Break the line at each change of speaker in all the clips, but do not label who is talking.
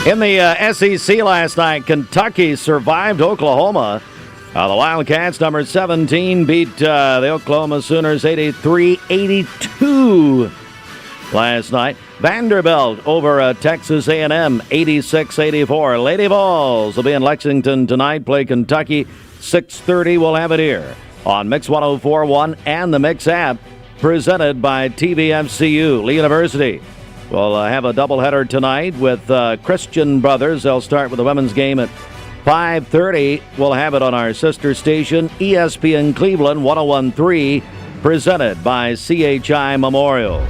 In the SEC last night, Kentucky survived Oklahoma. The Wildcats, number 17, beat the Oklahoma Sooners 83-82 last night. Vanderbilt over Texas A&M 86-84. Lady Vols will be in Lexington tonight, play Kentucky 6:30. We'll have it here on Mix 104.1 and the Mix app, presented by TVFCU. Lee University will have a doubleheader tonight with Christian Brothers. They'll start with the women's game at 5:30. We'll have it on our sister station, ESPN Cleveland 101.3, presented by CHI Memorial.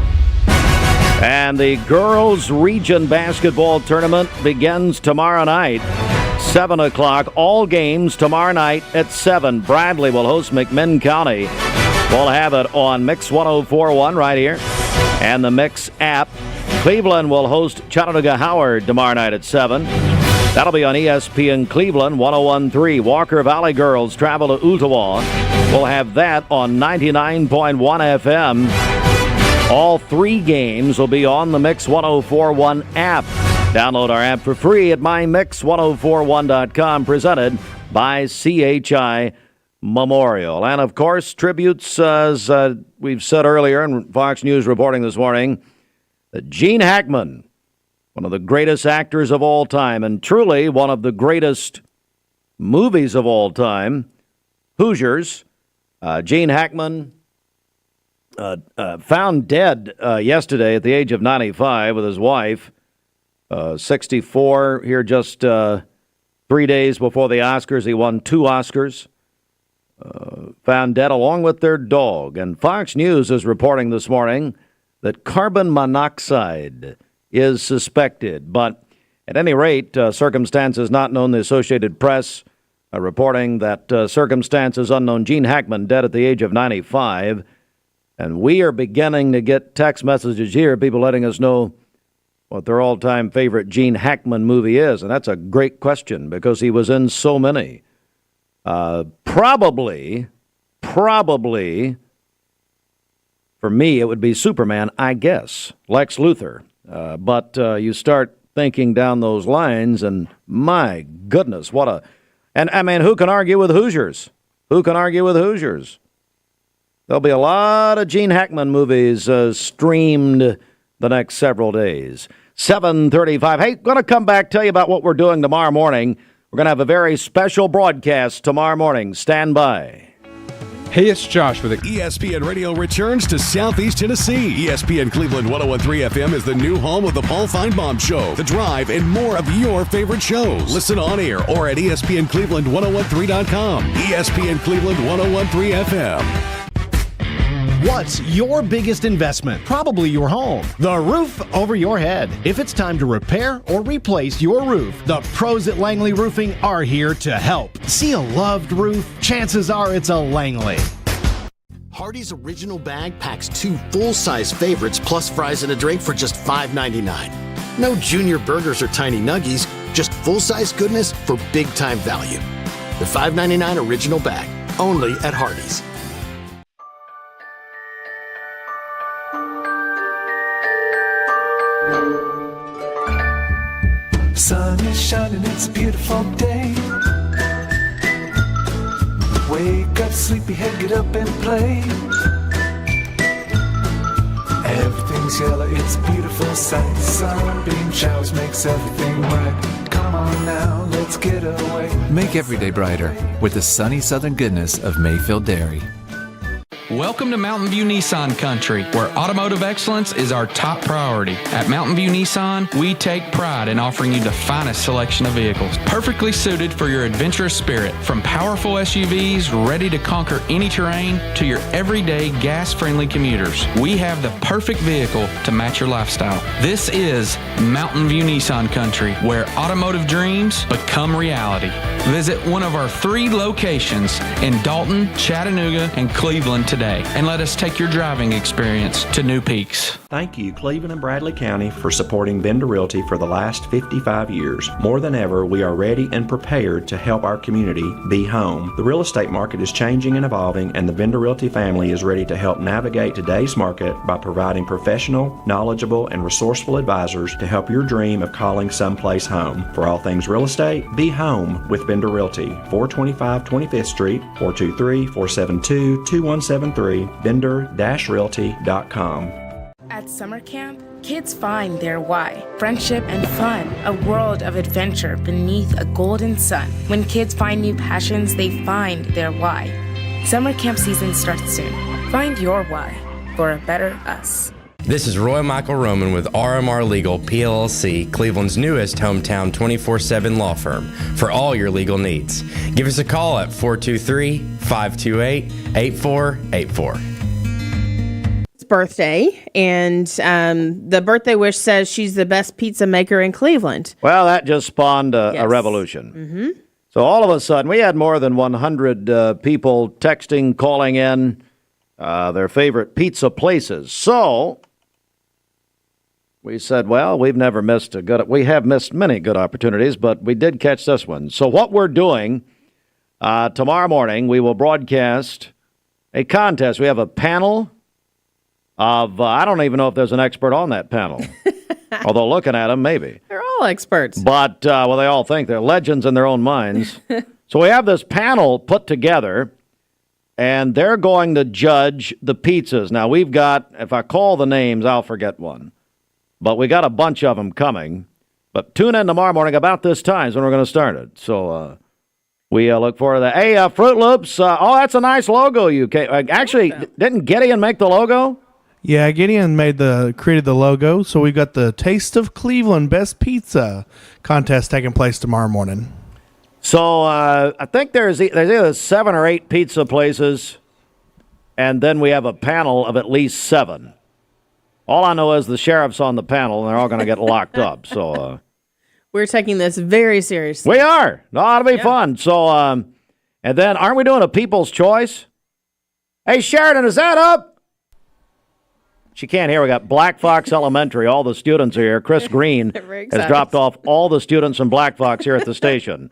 And the girls' region basketball tournament begins tomorrow night, 7 o'clock. All games tomorrow night at 7. Bradley will host McMinn County. We'll have it on Mix 104.1 right here and the Mix app. Cleveland will host Chattanooga Howard tomorrow night at 7. That'll be on ESPN Cleveland 101.3. Walker Valley girls travel to Ottawa. We'll have that on 99.1 FM. All 3 games will be on the Mix 104.1 app. Download our app for free at mymix1041.com, presented by CHI Memorial. And, of course, tributes, as we've said earlier, and Fox News reporting this morning, that Gene Hackman, one of the greatest actors of all time, and truly one of the greatest movies of all time, Hoosiers. Gene Hackman found dead yesterday at the age of 95 with his wife, 64, here just 3 days before the Oscars. He won 2 Oscars. Found dead along with their dog. And Fox News is reporting this morning that carbon monoxide is suspected. But at any rate, circumstances not known. The Associated Press reporting that circumstances unknown. Gene Hackman dead at the age of 95. And we are beginning to get text messages here, people letting us know what their all-time favorite Gene Hackman movie is. And that's a great question because he was in so many. Probably, for me, it would be Superman, I guess, Lex Luthor. But you start thinking down those lines, and my goodness, what a... And, I mean, who can argue with Hoosiers? Who can argue with Hoosiers? There'll be a lot of Gene Hackman movies streamed the next several days. 7:35. Hey, going to come back, tell you about what we're doing tomorrow morning. We're going to have a very special broadcast tomorrow morning. Stand by.
Hey, it's Josh with
ESPN Radio returns to Southeast Tennessee. ESPN Cleveland 101.3 FM is the new home of the Paul Feinbaum Show, The Drive, and more of your favorite shows. Listen on air or at ESPNCleveland1013.com. ESPN Cleveland 101.3 FM.
What's your biggest investment? Probably your home. The roof over your head. If it's time to repair or replace your roof, the pros at Langley Roofing are here to help. See a loved roof? Chances are it's a Langley.
Hardee's Original Bag packs 2 full-size favorites plus fries and a drink for just $5.99. No junior burgers or tiny nuggies, just full-size goodness for big-time value. The $5.99 Original Bag, only at Hardee's.
Sun is shining, it's a beautiful day. Wake up, sleepyhead, get up and play. Everything's yellow, it's a beautiful sight. Sunbeam showers makes everything right. Come on now, let's get away.
Make every day brighter with the sunny southern goodness of Mayfield Dairy.
Welcome to Mountain View Nissan Country, where automotive excellence is our top priority. At Mountain View Nissan, we take pride in offering you the finest selection of vehicles, perfectly suited for your adventurous spirit. From powerful SUVs ready to conquer any terrain to your everyday gas-friendly commuters, we have the perfect vehicle to match your lifestyle. This is Mountain View Nissan Country, where automotive dreams become reality. Visit one of our 3 locations in Dalton, Chattanooga, and Cleveland today today and let us take your driving experience to new peaks.
Thank you, Cleveland and Bradley County, for supporting Vendor Realty for the last 55 years. More than ever, we are ready and prepared to help our community be home. The real estate market is changing and evolving, and the Vendor Realty family is ready to help navigate today's market by providing professional, knowledgeable, and resourceful advisors to help your dream of calling someplace home. For all things real estate, be home with Vendor Realty, 425 25th Street, 423-472-2173, vendor-realty.com.
At summer camp, kids find their why. Friendship and fun, a world of adventure beneath a golden sun. When kids find new passions, they find their why. Summer camp season starts soon. Find your why for a better us.
This is Roy Michael Roman with RMR Legal PLLC, Cleveland's newest hometown 24/7 law firm for all your legal needs. Give us a call at 423-528-8484.
Birthday, and the birthday wish says she's the best pizza maker in Cleveland.
Well, that just spawned a revolution.
Mm-hmm.
So all of a sudden, we had more than 100 people texting, calling in their favorite pizza places. So we said, well, we have missed many good opportunities, but we did catch this one. So what we're doing tomorrow morning, we will broadcast a contest. We have a panel of, I don't even know if there's an expert on that panel. Although looking at them, maybe.
They're all experts.
But, they all think they're legends in their own minds. So we have this panel put together, and they're going to judge the pizzas. Now, we've got, if I call the names, I'll forget one. But we got a bunch of them coming. But tune in tomorrow morning about this time is when we're going to start it. So we look forward to that. Hey, Fruit Loops, that's a nice logo you came. Actually, didn't Gideon make the logo?
Yeah, Gideon created the logo, so we've got the Taste of Cleveland Best Pizza contest taking place tomorrow morning.
So I think there's either 7 or 8 pizza places, and then we have a panel of at least 7. All I know is the sheriff's on the panel, and they're all going to get locked up. So
we're taking this very seriously.
We are. No, it'll be fun. So, and then aren't we doing a People's Choice? Hey, Sheridan, is that up? She can't hear. We got Black Fox Elementary. All the students are here. Chris Green has dropped off all the students from Black Fox here at the station.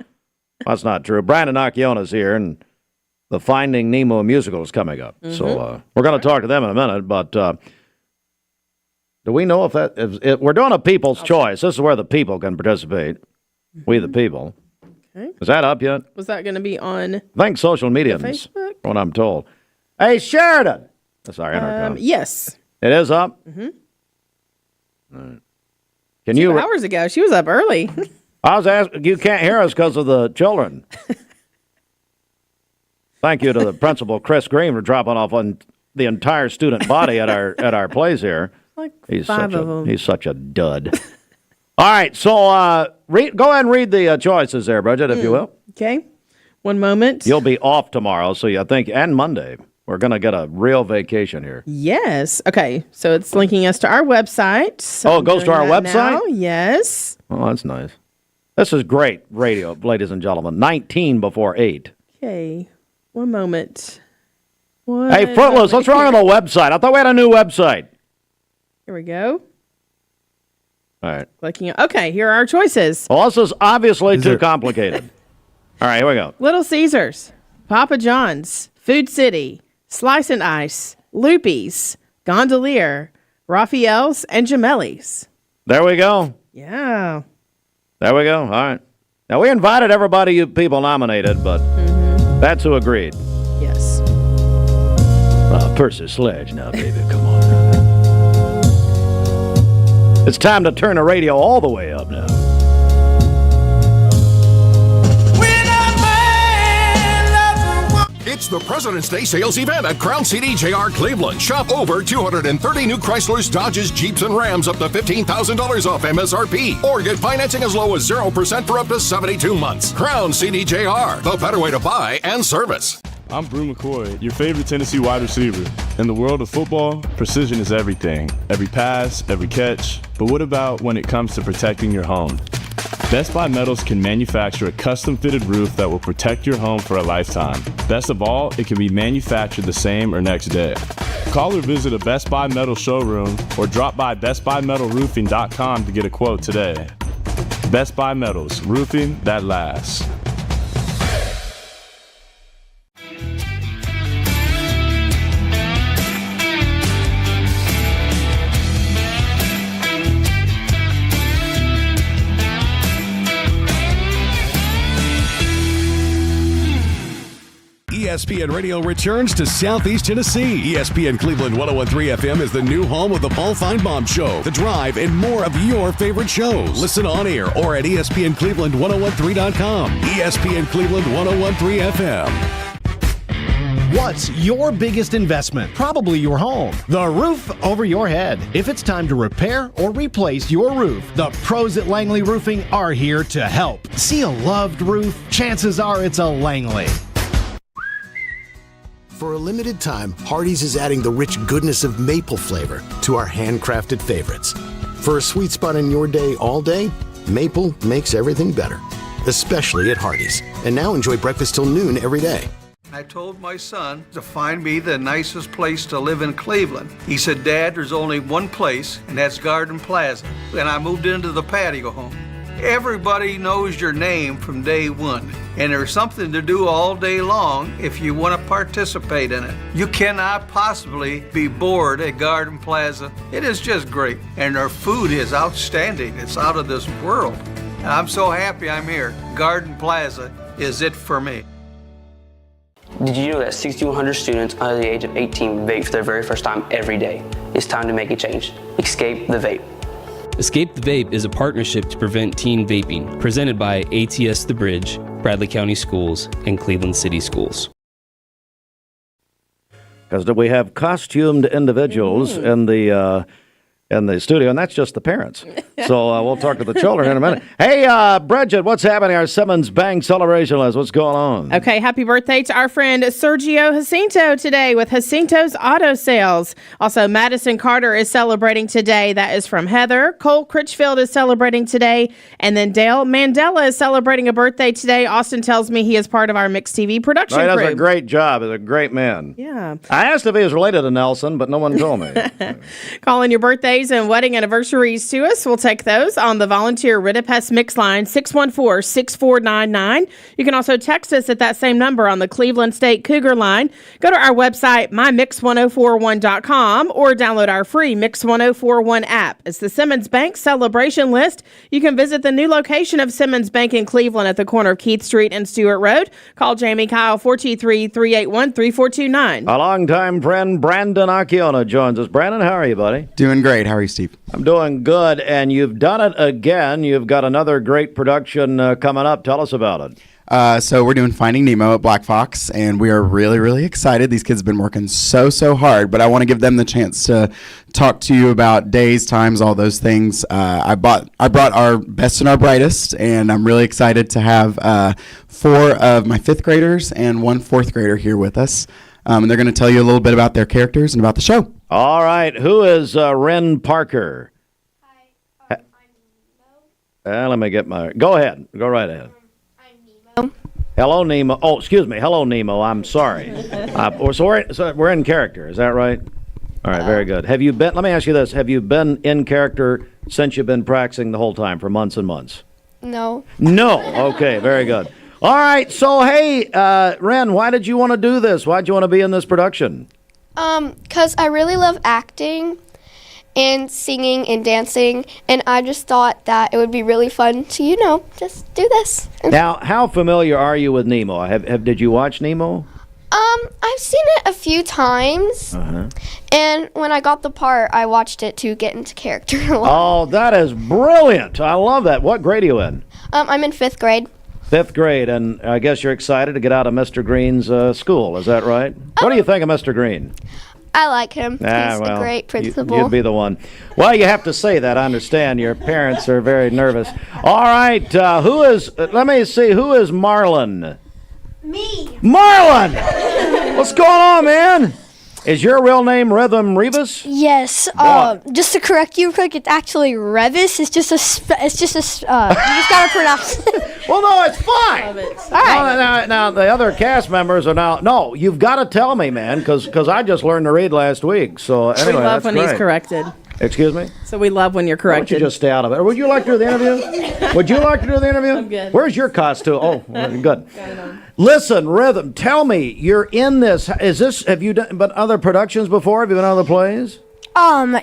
That's not true. Brandon Acchiona's here, and the Finding Nemo musical is coming up. Mm-hmm. So we're going to talk to them in a minute. But do we know if we're doing a People's Choice? This is where the people can participate. Mm-hmm. We the people. Okay. Is that up yet?
Was that going to be on?
I think social media.
Facebook.
What I'm told. Hey, Sheridan. That's our intercom.
Yes.
It is up?
Mm-hmm.
All right.
2 hours ago. She was up early.
I was asking, you can't hear us because of the children. Thank you to the principal, Chris Green, for dropping off on the entire student body at our place here.
Like he's 5 of them.
He's such a dud. All right, so go ahead and read the choices there, Bridget, if you will.
Okay. One moment.
You'll be off tomorrow, so I think, and Monday. We're going to get a real vacation here.
Yes. Okay. So it's linking us to our website. So
it goes to our website?
Now. Yes.
Oh, that's nice. This is great radio, ladies and gentlemen. 19 before 8.
Okay. One moment.
Hey, Fruitless, what's wrong with the website? I thought we had a new website.
Here we go.
All right.
Clicking. Okay, here are our choices.
Well, this is obviously too complicated. All right, here we go.
Little Caesars, Papa John's, Food City, Slice and Ice, Loopy's, Gondolier, Raphael's, and Gemelli's.
There we go.
Yeah.
There we go. All right. Now, we invited everybody you people nominated, but that's who agreed.
Yes.
Percy Sledge now, baby. Come on. It's time to turn the radio all the way up now.
It's the President's Day sales event at Crown CDJR Cleveland. Shop over 230 new Chryslers, Dodges, Jeeps, and Rams up to $15,000 off MSRP. Or get financing as low as 0% for up to 72 months. Crown CDJR, the better way to buy and service.
I'm Brew McCoy, your favorite Tennessee wide receiver. In the world of football, precision is everything. Every pass, every catch. But what about when it comes to protecting your home? Best Buy Metals can manufacture a custom-fitted roof that will protect your home for a lifetime. Best of all, it can be manufactured the same or next day. Call or visit a Best Buy Metal showroom or drop by bestbuymetalroofing.com to get a quote today. Best Buy Metals, roofing that lasts.
ESPN Radio returns to Southeast Tennessee. ESPN Cleveland 101.3 FM is the new home of the Paul Feinbaum Show, The Drive, and more of your favorite shows. Listen on air or at ESPNCleveland1013.com. ESPN Cleveland 101.3 FM.
What's your biggest investment? Probably your home. The roof over your head. If it's time to repair or replace your roof, the pros at Langley Roofing are here to help. See a loved roof? Chances are it's a Langley.
For a limited time, Hardee's is adding the rich goodness of maple flavor to our handcrafted favorites. For a sweet spot in your day all day, maple makes everything better, especially at Hardee's. And now enjoy breakfast till noon every day.
I told my son to find me the nicest place to live in Cleveland. He said, Dad, there's only one place, and that's Garden Plaza. And I moved into the patio home. Everybody knows your name from day one, and there's something to do all day long if you want to participate in it. You cannot possibly be bored at Garden Plaza. It is just great, and their food is outstanding. It's out of this world. And I'm so happy I'm here. Garden Plaza is it for me.
Did you know that 6,100 students under the age of 18 vape for their very first time every day? It's time to make a change. Escape the vape.
Escape the Vape is a partnership to prevent teen vaping, presented by ATS The Bridge, Bradley County Schools, and Cleveland City Schools.
Because we have costumed individuals in the studio, and that's just the parents. So we'll talk to the children in a minute. Hey, Bridget, what's happening? Our Simmons Bank celebration list. What's going on?
Okay, happy birthday to our friend Sergio Jacinto today with Jacinto's Auto Sales. Also, Madison Carter is celebrating today. That is from Heather. Cole Critchfield is celebrating today. And then Dale Mandela is celebrating a birthday today. Austin tells me he is part of our Mixed TV production crew.
He does a great job. He's a great man.
Yeah.
I asked if he was related to Nelson, but no one told me.
Calling your birthdays and wedding anniversaries to us. We'll take those on the volunteer Ridipest Mix line, 614-6499. You can also text us at that same number on the Cleveland State Cougar line. Go to our website, mymix1041.com, or download our free Mix 1041 app. It's the Simmons Bank celebration list. You can visit the new location of Simmons Bank in Cleveland at the corner of Keith Street and Stewart Road. Call Jamie Kyle 423-381-3429.
A longtime friend, Brandon Acciona, joins us. Brandon, how are you, buddy?
Doing great. How are you, Steve?
I'm doing good, and you've done it again. You've got another great production coming up. Tell us about it.
So we're doing Finding Nemo at Black Fox, and we are really, really excited. These kids have been working so hard, but I want to give them the chance to talk to you about days, times, all those things. I brought our best and our brightest, and I'm really excited to have 4 of my 5th graders and 1 4th grader here with us. And they're going to tell you a little bit about their characters and about the show.
All right. Who is Ren Parker? Hi. I'm Nemo. Let me get my... Go ahead. Go right ahead.
I'm Nemo.
Hello, Nemo. Oh, excuse me. Hello, Nemo. I'm sorry. So we're in character. Is that right? All right. Very good. Have you been... Let me ask you this. Have you been in character since you've been practicing the whole time for months and months?
No.
No. Okay. Very good. All right, so hey, Ren, why did you want to do this? Why did you want to be in this production?
'Cause I really love acting and singing and dancing, and I just thought that it would be really fun to, just do this.
Now, how familiar are you with Nemo? Did you watch Nemo?
I've seen it a few times, and when I got the part, I watched it to get into character a lot.
Oh, that is brilliant. I love that. What grade are you in?
I'm in 5th grade.
5th grade, and I guess you're excited to get out of Mr. Green's school. Is that right? What do you think of Mr. Green?
I like him. He's a great principal.
You'd be the one. Well, you have to say that. I understand. Your parents are very nervous. All right. Let me see. Who is Marlon?
Me.
Marlon! What's going on, man? Is your real name Rhythm Revis?
Yes. Just to correct you quick, it's actually Revis. It's just you just gotta pronounce it.
Well, no, it's fine.
All right.
Now, the other cast members are now. No, you've got to tell me, man, because I just learned to read last week. So anyway,
we love
that's
when
great.
he's corrected.
Excuse me?
So we love when you're
Why don't
corrected.
you just stay out of it? Or would you like to do the interview? Would you like to do the interview?
I'm good.
Where's your costume? Oh, good. Listen, Rhythm, tell me, you're in this. Have you done other productions before? Have you been on other plays?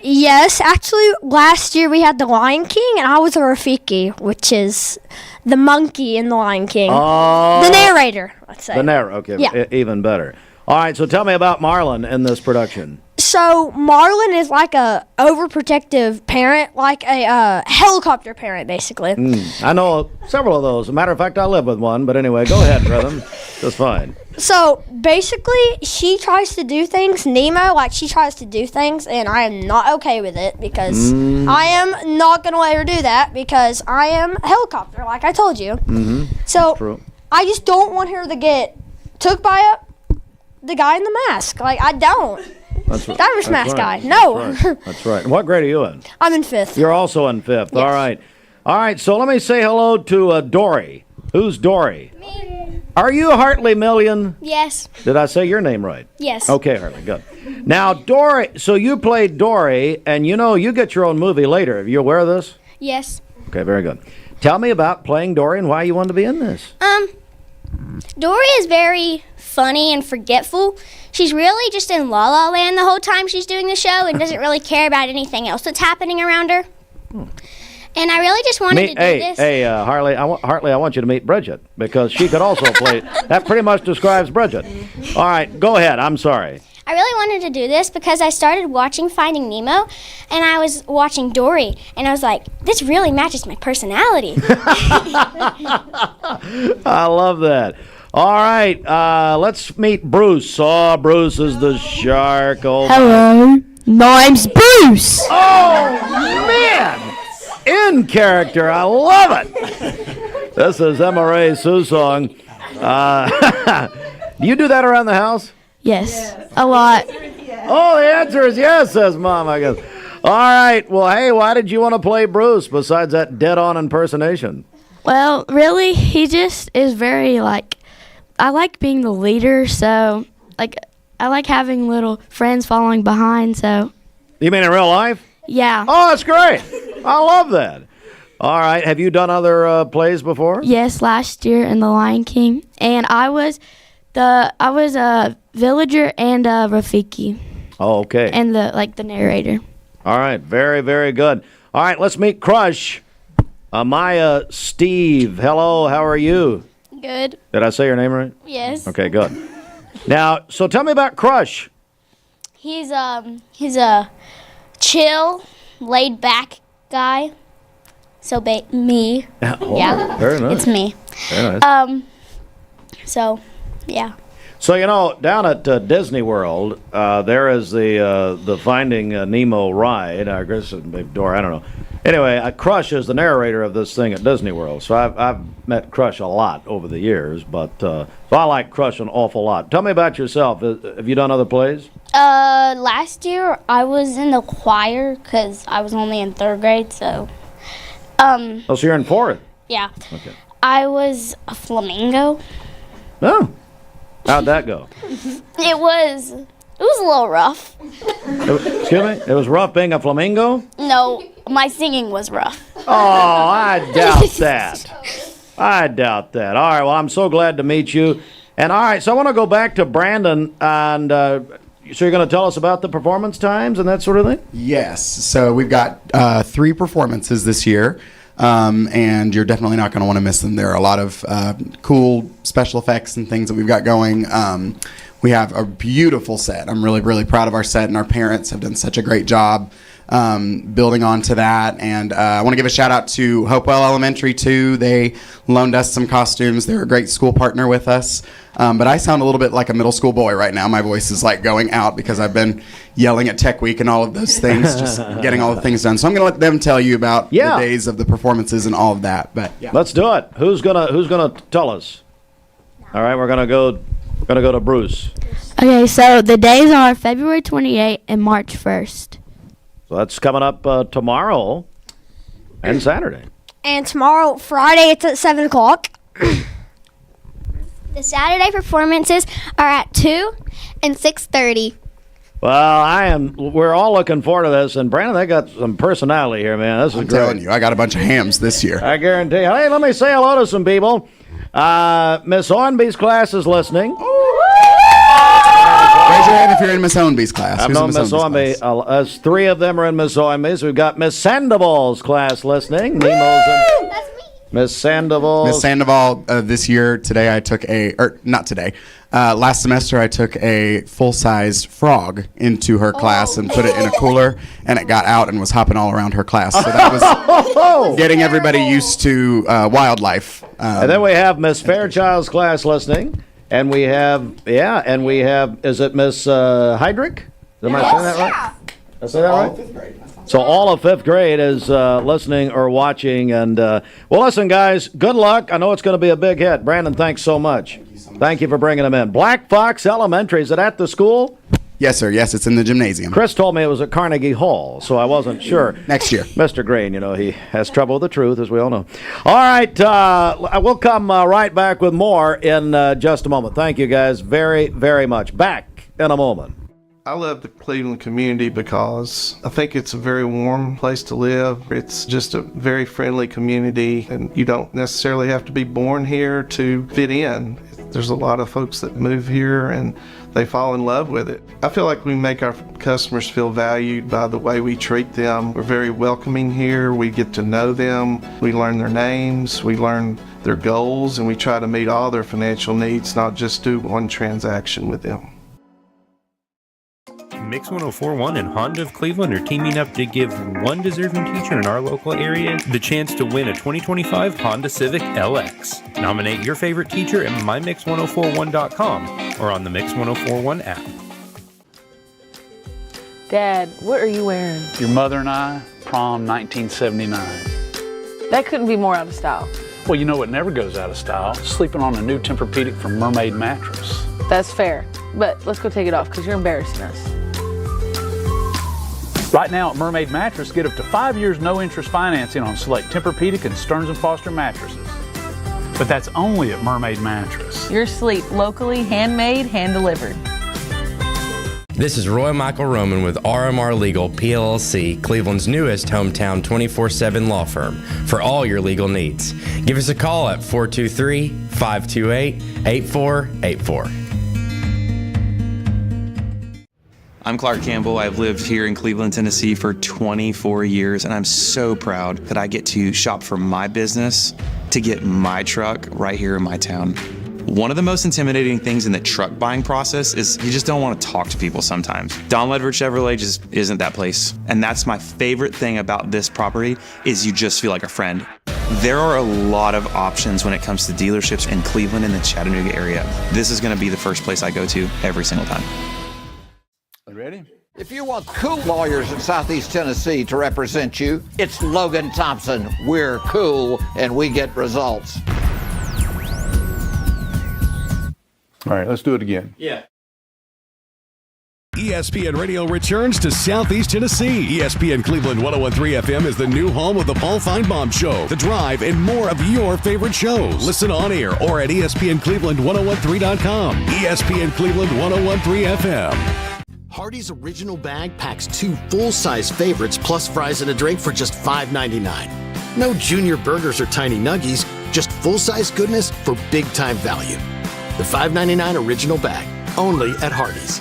Yes. Actually, last year we had The Lion King, and I was a Rafiki, which is the monkey in The Lion King. The narrator, let's say.
The narrator, okay.
Yeah.
Even better. All right, so tell me about Marlon in this production.
So Marlon is like a overprotective parent, like a helicopter parent, basically.
I know several of those. As a matter of fact, I live with one. But anyway, go ahead, Rhythm. That's fine.
So basically, she tries to do things, Nemo, like she tries to do things, and I am not okay with it because I am not going to let her do that because I am a helicopter, like I told you. So
True.
I just don't want her to get took by the guy in the mask. Like, I don't. Diamond Mask guy. No.
That's right. What grade are you in?
I'm in 5th.
You're also in 5th.
Yes.
All right. All right, so let me say hello to Dory. Who's Dory?
Me.
Are you Hartley Million?
Yes.
Did I say your name right?
Yes.
Okay, Hartley, good. Now, Dory, so you played Dory, and you get your own movie later. Are you aware of this?
Yes.
Okay, very good. Tell me about playing Dory and why you wanted to be in this.
Dory is very funny and forgetful. She's really just in La La Land the whole time she's doing the show and doesn't really care about anything else that's happening around her. And I really just wanted to do this.
Hey, Hartley, I want you to meet Bridget because she could also play. That pretty much describes Bridget. All right, go ahead. I'm sorry.
I really wanted to do this because I started watching Finding Nemo, and I was watching Dory, and I was like, this really matches my personality.
I love that. All right, let's meet Bruce. Oh, Bruce is the shark. Oh,
Hello, name's Bruce.
Oh, man. In character. I love it. This is Emma Ray Susong. Do you do that around the house?
Yes, a lot.
Oh, the answer is yes, says Mom, I guess. All right. Well, hey, why did you want to play Bruce besides that dead-on impersonation?
Well, really, he just is very, I like being the leader, so, I like having little friends following behind, so.
You mean in real life?
Yeah.
Oh, that's great. I love that. All right. Have you done other plays before?
Yes, last year in The Lion King, and I was a villager and a Rafiki.
Oh, okay.
And the narrator.
All right. Very, very good. All right. Let's meet Crush. Maya Steve. Hello. How are you?
Good.
Did I say your name right?
Yes.
Okay, good. Now, so tell me about Crush.
He's a chill, laid back guy. So me.
Oh,
yeah.
Very nice.
It's me.
Very nice.
So, yeah.
So, down at Disney World, there is the Finding Nemo ride. I guess it's maybe Dora, I don't know. Anyway, Crush is the narrator of this thing at Disney World. So I've met Crush a lot over the years, but so I like Crush an awful lot. Tell me about yourself. Have you done other plays?
Last year I was in the choir because I was only in 3rd grade, so.
Oh, so you're in 4th?
Yeah.
Okay.
I was a flamingo.
Oh. How'd that go?
It was a little rough.
Excuse me? It was rough being a flamingo?
No, my singing was rough.
Oh, I doubt that. I doubt that. All right, well, I'm so glad to meet you. And all right, so I want to go back to Brandon, and so you're going to tell us about the performance times and that sort of thing?
Yes. So we've got 3 performances this year. And you're definitely not going to want to miss them. There are a lot of cool special effects and things that we've got going. We have a beautiful set. I'm really, really proud of our set, and our parents have done such a great job building onto that. And I want to give a shout out to Hopewell Elementary too. They loaned us some costumes. They're a great school partner with us. But I sound a little bit like a middle school boy right now. My voice is like going out because I've been yelling at Tech Week and all of those things, just getting all the things done. So I'm going to let them tell you about the days of the performances and all of that. But yeah.
Let's do it. Who's gonna tell us? All right, we're gonna go Going to go to Bruce.
Okay, so the days are February 28th and March 1st.
So that's coming up tomorrow and Saturday.
And tomorrow, Friday, it's at 7 o'clock.
The Saturday performances are at 2 and 6:30.
Well, we're all looking forward to this, and Brandon, they got some personality here, man. This is
I'm
great.
telling you, I got a bunch of hams this year.
I guarantee you. Hey, let me say hello to some people. Miss Owenby's class is listening.
Raise your hand if you're in Miss Owenby's class.
I've
Who's in
known Miss Owenby.
class?
Three of them are in Miss Owenby's. We've got Miss Sandoval's class listening. Nemo's in. Miss Sandoval.
Miss Sandoval, this year, today I took not today, last semester I took a full-sized frog into her class and put it in a cooler, and it got out and was hopping all around her class. So that was getting everybody used to wildlife.
And then we have Miss Fairchild's class listening. And we have, is it Miss Heydrich? Am I saying that right? Did I say that right?
Fifth grade.
So all of fifth grade is listening or watching. And, well, listen, guys, good luck. I know it's going to be a big hit. Brandon, thanks so much. Thank you for bringing them in. Black Fox Elementary, is it at the school?
Yes, sir. Yes, it's in the gymnasium.
Chris told me it was at Carnegie Hall, so I wasn't sure.
Next year.
Mr. Grain, he has trouble with the truth, as we all know. All right, we'll come right back with more in just a moment. Thank you, guys, very, very much. Back in a moment.
I love the Cleveland community because I think it's a very warm place to live. It's just a very friendly community, and you don't necessarily have to be born here to fit in. There's a lot of folks that move here and they fall in love with it. I feel like we make our customers feel valued by the way we treat them. We're very welcoming here. We get to know them. We learn their names. We learn their goals, and we try to meet all their financial needs, not just do one transaction with them.
Mix 104.1 and Honda of Cleveland are teaming up to give one deserving teacher in our local area the chance to win a 2025 Honda Civic LX. Nominate your favorite teacher at mymix1041.com or on the Mix 1041 app.
Dad, what are you wearing?
Your mother and I, prom 1979.
That couldn't be more out of style.
Well, you know what never goes out of style? Sleeping on a new Tempur-Pedic from Mermaid Mattress.
That's fair, but let's go take it off because you're embarrassing us.
Right now at Mermaid Mattress, get up to 5 years no interest financing on select Tempur-Pedic and Stearns & Foster mattresses. But that's only at Mermaid Mattress.
Your sleep, locally, handmade, hand-delivered.
This is Roy Michael Roman with RMR Legal PLLC, Cleveland's newest hometown 24/7 law firm for all your legal needs. Give us a call at 423-528-8484.
I'm Clark Campbell. I've lived here in Cleveland, Tennessee for 24 years, and I'm so proud that I get to shop for my business to get my truck right here in my town. One of the most intimidating things in the truck buying process is you just don't want to talk to people sometimes. Don Ledford Chevrolet just isn't that place. And that's my favorite thing about this property is you just feel like a friend. There are a lot of options when it comes to dealerships in Cleveland and the Chattanooga area. This is going to be the first place I go to every single time.
Ready? If you want cool lawyers in Southeast Tennessee to represent you, it's Logan Thompson. We're cool and we get results.
All right, let's do it again.
Yeah.
ESPN Radio returns to Southeast Tennessee. ESPN Cleveland 101.3 FM is the new home of the Paul Feinbaum Show, The Drive, and more of your favorite shows. Listen on air or at ESPNCleveland1013.com. ESPN Cleveland 101.3 FM.
Hardee's original bag packs 2 full-size favorites plus fries and a drink for just $5.99. No junior burgers or tiny nuggies, just full-size goodness for big-time value. The $5.99 original bag, only at Hardee's.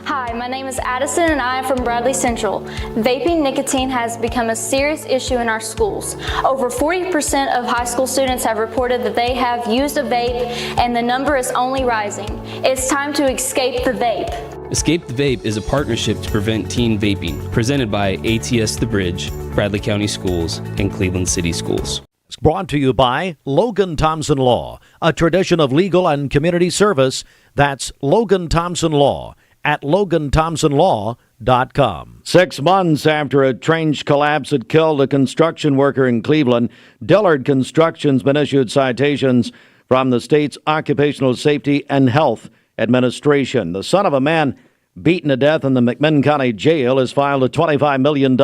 Hi, my name is Addison and I am from Bradley Central. Vaping nicotine has become a serious issue in our schools. Over 40% of high school students have reported that they have used a vape, and the number is only rising. It's time to escape the vape.
Escape the Vape is a partnership to prevent teen vaping, presented by ATS The Bridge, Bradley County Schools, and Cleveland City Schools.
It's brought to you by Logan Thompson Law, a tradition of legal and community service. That's Logan Thompson Law at LoganThompsonLaw.com. 6 months after a trench collapse had killed a construction worker in Cleveland, Dillard Construction's been issued citations from the state's Occupational Safety and Health Administration. The son of a man beaten to death in the McMinn County Jail has filed a $25 million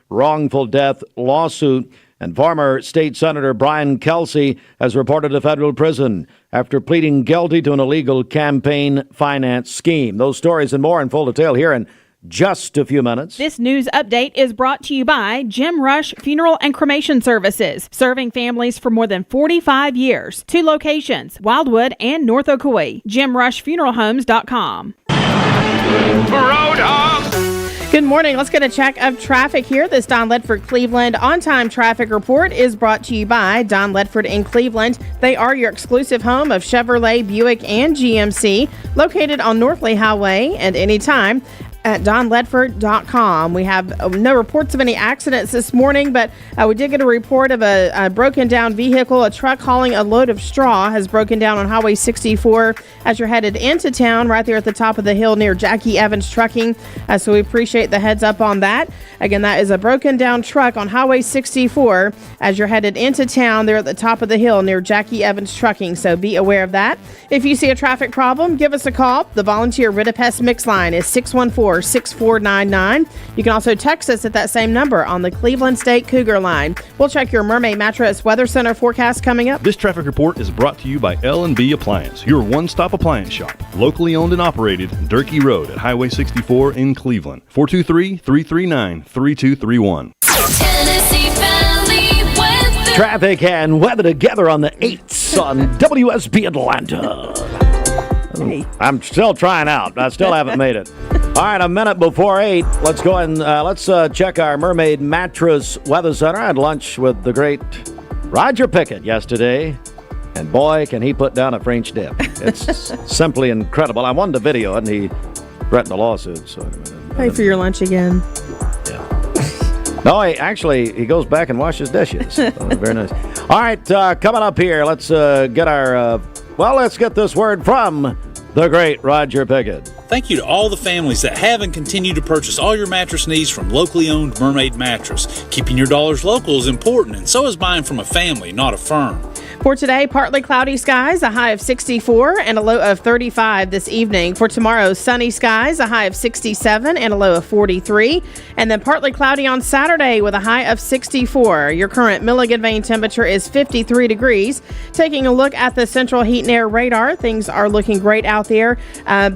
wrongful death lawsuit, and former state senator Brian Kelsey has reported to federal prison after pleading guilty to an illegal campaign finance scheme. Those stories and more in full detail here in just a few minutes.
This news update is brought to you by Jim Rush Funeral and Cremation Services, serving families for more than 45 years. 2 locations, Wildwood and North Ocoee. JimRushFuneralHomes.com.
Good morning. Let's get a check of traffic here. This Don Ledford Cleveland on-time traffic report is brought to you by Don Ledford in Cleveland. They are your exclusive home of Chevrolet, Buick, and GMC, located on Northley Highway, and anytime at donledford.com. We have no reports of any accidents this morning, but we did get a report of a broken down vehicle. A truck hauling a load of straw has broken down on Highway 64 as you're headed into town, right there at the top of the hill near Jackie Evans Trucking. So we appreciate the heads up on that. Again, that is a broken down truck on Highway 64 as you're headed into town there at the top of the hill near Jackie Evans Trucking. So be aware of that. If you see a traffic problem, give us a call. The volunteer Ritapest Mix line is 614-6499. You can also text us at that same number on the Cleveland State Cougar line. We'll check your Mermaid Mattress Weather Center forecast coming up.
This traffic report is brought to you by L&B Appliance, your one-stop appliance shop. Locally owned and operated, Durkee Road at Highway 64 in Cleveland. 423-339-3231.
Traffic and weather together on the 8s on WSB Atlanta. I'm still trying out. I still haven't made it. All right, a minute before 8. Let's go and let's check our Mermaid Mattress Weather Center. I had lunch with the great Roger Pickett yesterday, and boy, can he put down a French dip. It's simply incredible. I wanted to video it, and he threatened a lawsuit. So
Pay for your lunch again.
No, he goes back and washes dishes. Very nice. All right, coming up here, let's get our, let's get this word from the great Roger Pickett.
Thank you to all the families that have and continue to purchase all your mattress needs from locally owned Mermaid Mattress. Keeping your dollars local is important, and so is buying from a family, not a firm.
For today, partly cloudy skies, a high of 64 and a low of 35 this evening. For tomorrow, sunny skies, a high of 67 and a low of 43. And then partly cloudy on Saturday with a high of 64. Your current Milligan vein temperature is 53 degrees. Taking a look at the central heat and air radar, things are looking great out there.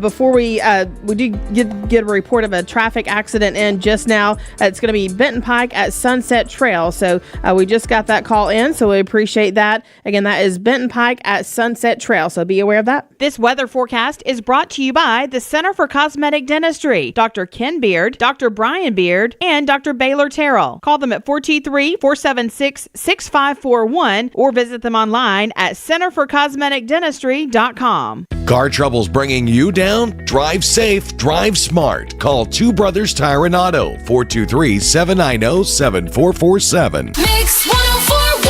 Before we did get a report of a traffic accident in just now. It's going to be Benton Pike at Sunset Trail. So we just got that call in, so we appreciate that. Again, that is Benton Pike at Sunset Trail, so be aware of that.
This weather forecast is brought to you by the Center for Cosmetic Dentistry, Dr. Ken Beard, Dr. Brian Beard, and Dr. Baylor Terrell. Call them at 423-476-6541 or visit them online at centerforcosmeticdentistry.com.
Car troubles bringing you down? Drive safe, drive smart. Call Two Brothers Tire and Auto, 423-790-7447.
Mix 104.1.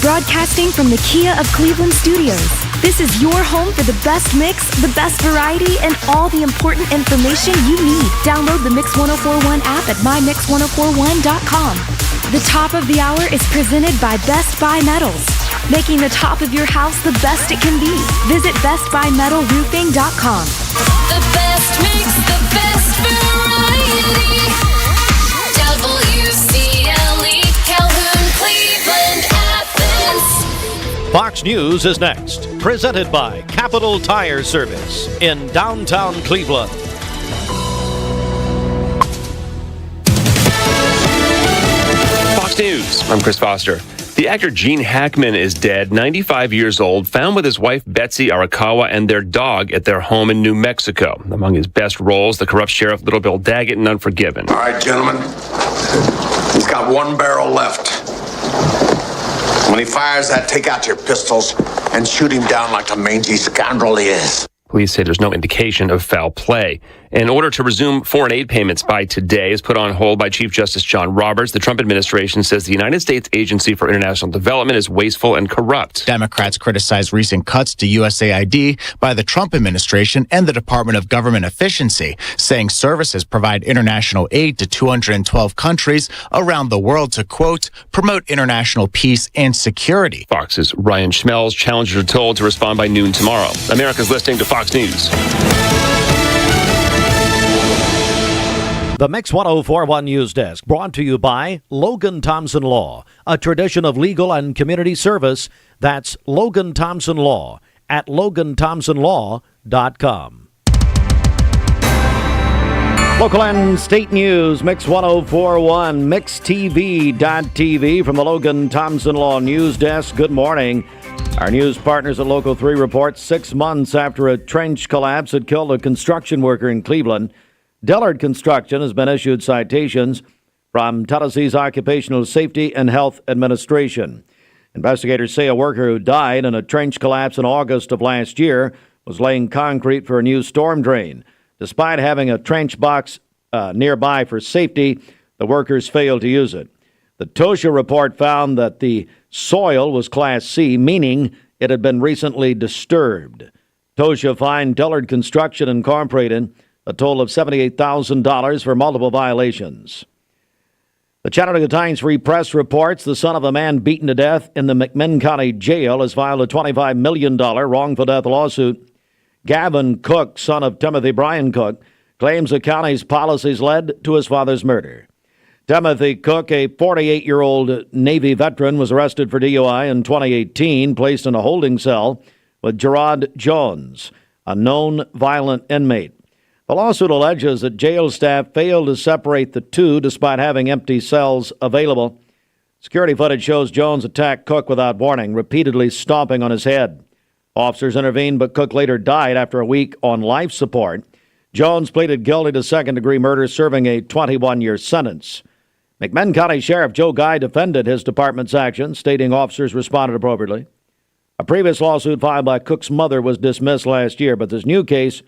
Broadcasting from the Kia of Cleveland studios. This is your home for the best mix, the best variety, and all the important information you need. Download the Mix 104.1 app at mymix1041.com. The top of the hour is presented by Best Buy Metals, making the top of your house the best it can be. Visit bestbuymetalroofing.com. The best mix, the best variety. WCLE, Calhoun, Cleveland, Athens.
Fox News is next, presented by Capital Tire Service in downtown Cleveland.
Fox News, I'm Chris Foster. The actor Gene Hackman is dead, 95 years old, found with his wife Betsy Arakawa and their dog at their home in New Mexico. Among his best roles, the corrupt sheriff Little Bill Daggett in Unforgiven.
All right, gentlemen, he's got one barrel left. When he fires that, take out your pistols and shoot him down like the mangy scoundrel he is.
Police say there's no indication of foul play. In order to resume foreign aid payments by today is put on hold by Chief Justice John Roberts. The Trump administration says the United States Agency for International Development is wasteful and corrupt.
Democrats criticized recent cuts to USAID by the Trump administration and the Department of Government Efficiency, saying services provide international aid to 212 countries around the world to, quote, promote international peace and security.
Fox's Ryan Schmelz. Challengers are told to respond by noon tomorrow. America's listening to Fox News.
The Mix 1041 News Desk, brought to you by Logan Thompson Law, a tradition of legal and community service. That's Logan Thompson Law at LoganThompsonLaw.com. Local and state news, Mix 1041, MixTV.tv from the Logan Thompson Law News Desk. Good morning. Our news partners at Local 3 report 6 months after a trench collapse had killed a construction worker in Cleveland, Dillard Construction has been issued citations from Tennessee's Occupational Safety and Health Administration. Investigators say a worker who died in a trench collapse in August of last year was laying concrete for a new storm drain. Despite having a trench box nearby for safety, the workers failed to use it. The TOSHA report found that the soil was Class C, meaning it had been recently disturbed. TOSHA fined Dillard Construction Incorporated a total of $78,000 for multiple violations. The Chattanooga Times Free Press reports the son of a man beaten to death in the McMinn County Jail has filed a $25 million wrongful death lawsuit. Gavin Cook, son of Timothy Brian Cook, claims the county's policies led to his father's murder. Timothy Cook, a 48-year-old Navy veteran, was arrested for DUI in 2018, placed in a holding cell with Gerard Jones, a known violent inmate. The lawsuit alleges that jail staff failed to separate the two despite having empty cells available. Security footage shows Jones attacked Cook without warning, repeatedly stomping on his head. Officers intervened, but Cook later died after a week on life support. Jones pleaded guilty to second-degree murder, serving a 21-year sentence. McMinn County Sheriff Joe Guy defended his department's action, stating officers responded appropriately. A previous lawsuit filed by Cook's mother was dismissed last year, but this new case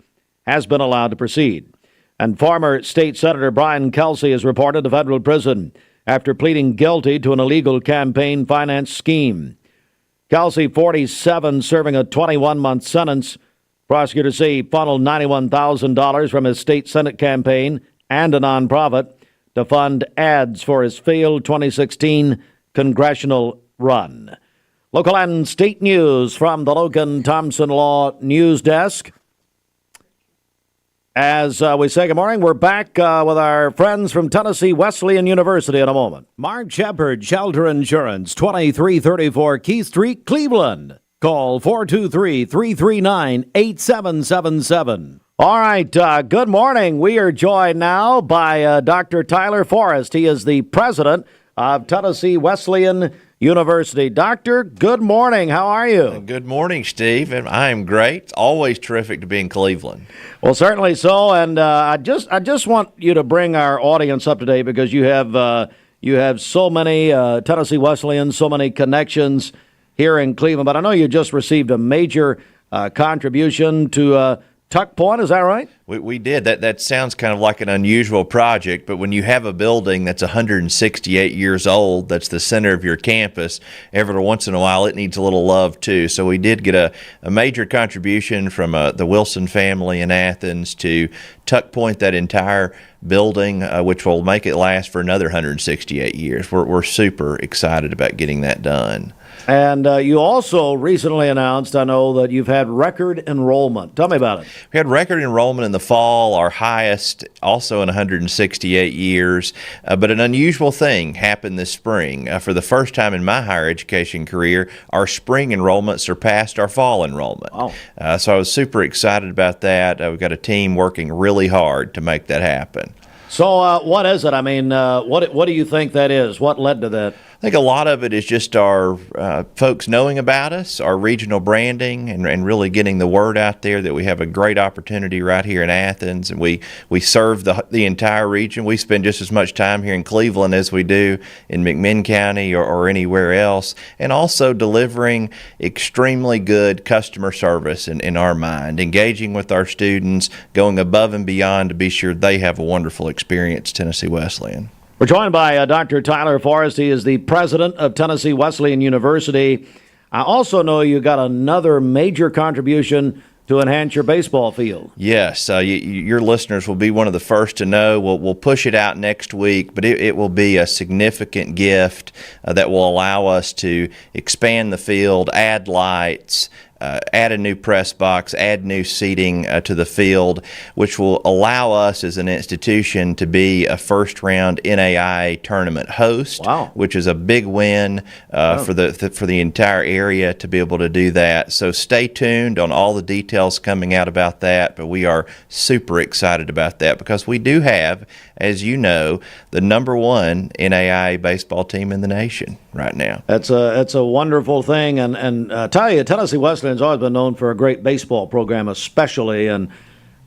has been allowed to proceed. And former state senator Brian Kelsey is reported to federal prison after pleading guilty to an illegal campaign finance scheme. Kelsey, 47, serving a 21-month sentence. Prosecutors say he funneled $91,000 from his state Senate campaign and a nonprofit to fund ads for his failed 2016 congressional run. Local and state news from the Logan Thompson Law News Desk. As we say good morning, we're back with our friends from Tennessee Wesleyan University in a moment. Mark Shepard, Shelter Insurance, 2334 Keith Street, Cleveland. Call 423-339-8777. All right, good morning. We are joined now by Dr. Tyler Forrest. He is the president of Tennessee Wesleyan University. Doctor, good morning. How are you?
Good morning, Steve. And I am great. It's always terrific to be in Cleveland.
Well, certainly so. And I just want you to bring our audience up to date because you have so many Tennessee Wesleyans, so many connections here in Cleveland. But I know you just received a major contribution to Tuck Point, is that right?
We did. That sounds kind of like an unusual project, but when you have a building that's 168 years old, that's the center of your campus, every once in a while it needs a little love too. So we did get a major contribution from the Wilson family in Athens to Tuck Point that entire building, which will make it last for another 168 years. We're super excited about getting that done.
And you also recently announced, I know, that you've had record enrollment. Tell me about it.
We had record enrollment in the fall, our highest also in 168 years. But an unusual thing happened this spring. For the first time in my higher education career, our spring enrollment surpassed our fall enrollment.
Wow.
So I was super excited about that. We've got a team working really hard to make that happen.
So what is it? I mean, what do you think that is? What led to that?
I think a lot of it is just our folks knowing about us, our regional branding, and really getting the word out there that we have a great opportunity right here in Athens, and we serve the entire region. We spend just as much time here in Cleveland as we do in McMinn County or anywhere else, and also delivering extremely good customer service in our mind, engaging with our students, going above and beyond to be sure they have a wonderful experience at Tennessee Wesleyan.
We're joined by Dr. Tyler Forrest. He is the president of Tennessee Wesleyan University. I also know you got another major contribution to enhance your baseball field.
Yes, your listeners will be one of the first to know. We'll push it out next week, but it will be a significant gift that will allow us to expand the field, add lights, add a new press box, add new seating to the field, which will allow us as an institution to be a first-round NAIA tournament host, which is a big win for the entire area to be able to do that. So stay tuned on all the details coming out about that, but we are super excited about that because we do have, as you know, the #1 NAIA baseball team in the nation right now.
It's a wonderful thing, and I tell you, Tennessee Wesleyan's always been known for a great baseball program, especially, and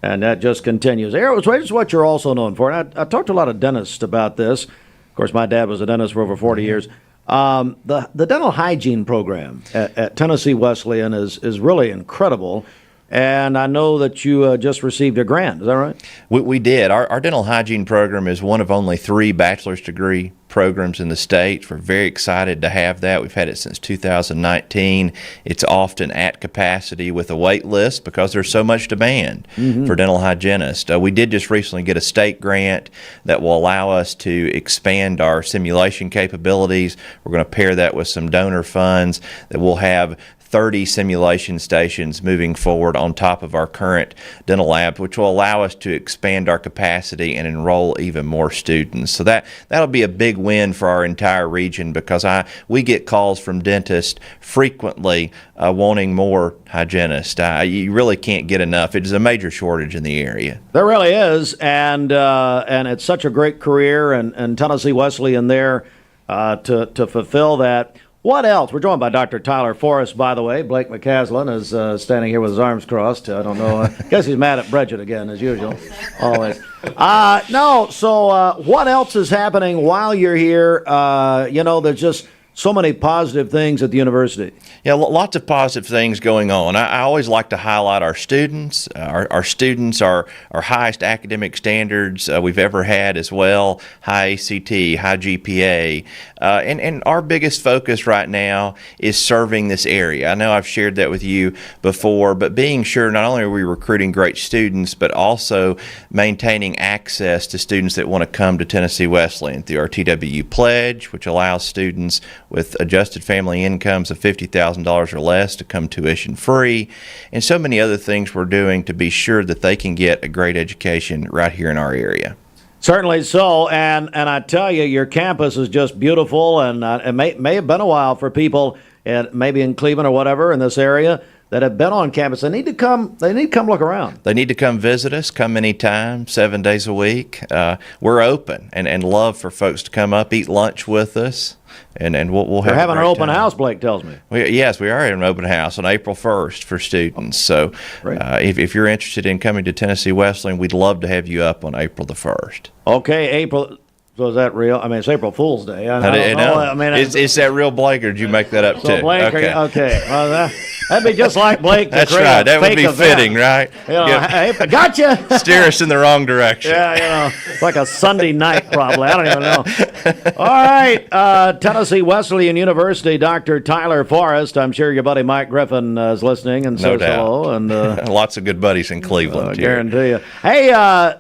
that just continues. Here's what you're also known for. And I talked to a lot of dentists about this. Of course, my dad was a dentist for over 40 years. The dental hygiene program at Tennessee Wesleyan is really incredible. And I know that you just received a grant. Is that right?
We did. Our dental hygiene program is one of only 3 bachelor's degree programs in the state. We're very excited to have that. We've had it since 2019. It's often at capacity with a wait list because there's so much demand for dental hygienists. We did just recently get a state grant that will allow us to expand our simulation capabilities. We're going to pair that with some donor funds that will have 30 simulation stations moving forward on top of our current dental lab, which will allow us to expand our capacity and enroll even more students. So that'll be a big win for our entire region because we get calls from dentists frequently wanting more hygienists. You really can't get enough. It is a major shortage in the area.
There really is, and it's such a great career, and Tennessee Wesleyan there to fulfill that. What else? We're joined by Dr. Tyler Forrest, by the way. Blake McCaslin is standing here with his arms crossed. I don't know. I guess he's mad at Bridget again, as usual. Always. So what else is happening while you're here? There's just so many positive things at the university.
Yeah, lots of positive things going on. I always like to highlight our students. Our students are our highest academic standards we've ever had as well, high ACT, high GPA. And our biggest focus right now is serving this area. I know I've shared that with you before, but being sure not only are we recruiting great students, but also maintaining access to students that want to come to Tennessee Wesleyan through our TWU Pledge, which allows students with adjusted family incomes of $50,000 or less to come tuition free, and so many other things we're doing to be sure that they can get a great education right here in our area.
Certainly so, and I tell you, your campus is just beautiful, and it may have been a while for people, maybe in Cleveland or whatever in this area, that have been on campus. They need to come look around.
They need to come visit us, come anytime, 7 days a week. We're open and love for folks to come up, eat lunch with us. And we'll have.
We're having an open house, Blake tells me.
Yes, we are having an open house on April 1st for students. So if you're interested in coming to Tennessee Wesleyan, we'd love to have you up on April the 1st.
Okay, April. So is that real? I mean, it's April Fool's Day. I
know.
I mean,
is that real, Blake, or did you make that up too?
Blake, okay. Well, that'd be just like Blake.
That's right. That would be fitting, right?
Hey, gotcha.
Steer us in the wrong direction.
Yeah, it's like a Sunday night probably. I don't even know. All right, Tennessee Wesleyan University, Dr. Tyler Forrest. I'm sure your buddy Mike Griffin is listening and says hello. And
lots of good buddies in Cleveland.
I guarantee you. Hey,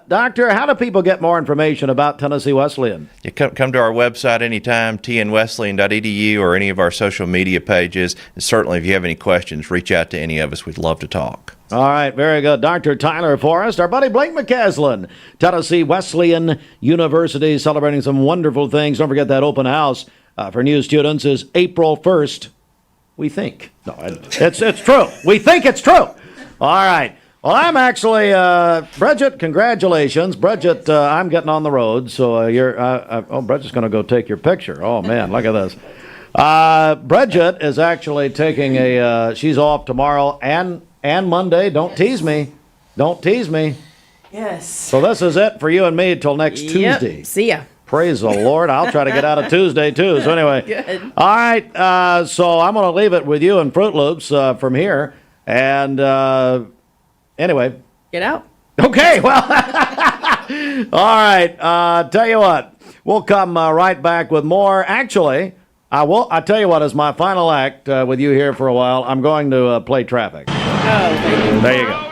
Doctor, how do people get more information about Tennessee Wesleyan?
You come to our website anytime, tnwesleyan.edu, or any of our social media pages. And certainly, if you have any questions, reach out to any of us. We'd love to talk.
All right, very good. Dr. Tyler Forrest, our buddy Blake McCaslin, Tennessee Wesleyan University, celebrating some wonderful things. Don't forget that open house for new students is April 1st. We think. No, it's true. We think it's true. All right. Well, I'm actually, Bridget, congratulations. Bridget, I'm getting on the road, so Bridget's going to go take your picture. Oh, man, look at this. Bridget is actually taking she's off tomorrow and Monday. Don't tease me. Don't tease me.
Yes.
So this is it for you and me until next Tuesday.
See ya.
Praise the Lord. I'll try to get out of Tuesday, too. So anyway.
Good.
All right. So I'm going to leave it with you and Fruit Loops from here. And anyway.
Get out.
Okay. Well, all right. Tell you what. We'll come right back with more. Actually, I'll tell you what is my final act with you here for a while. I'm going to play traffic.
Oh, thank you.
There you go.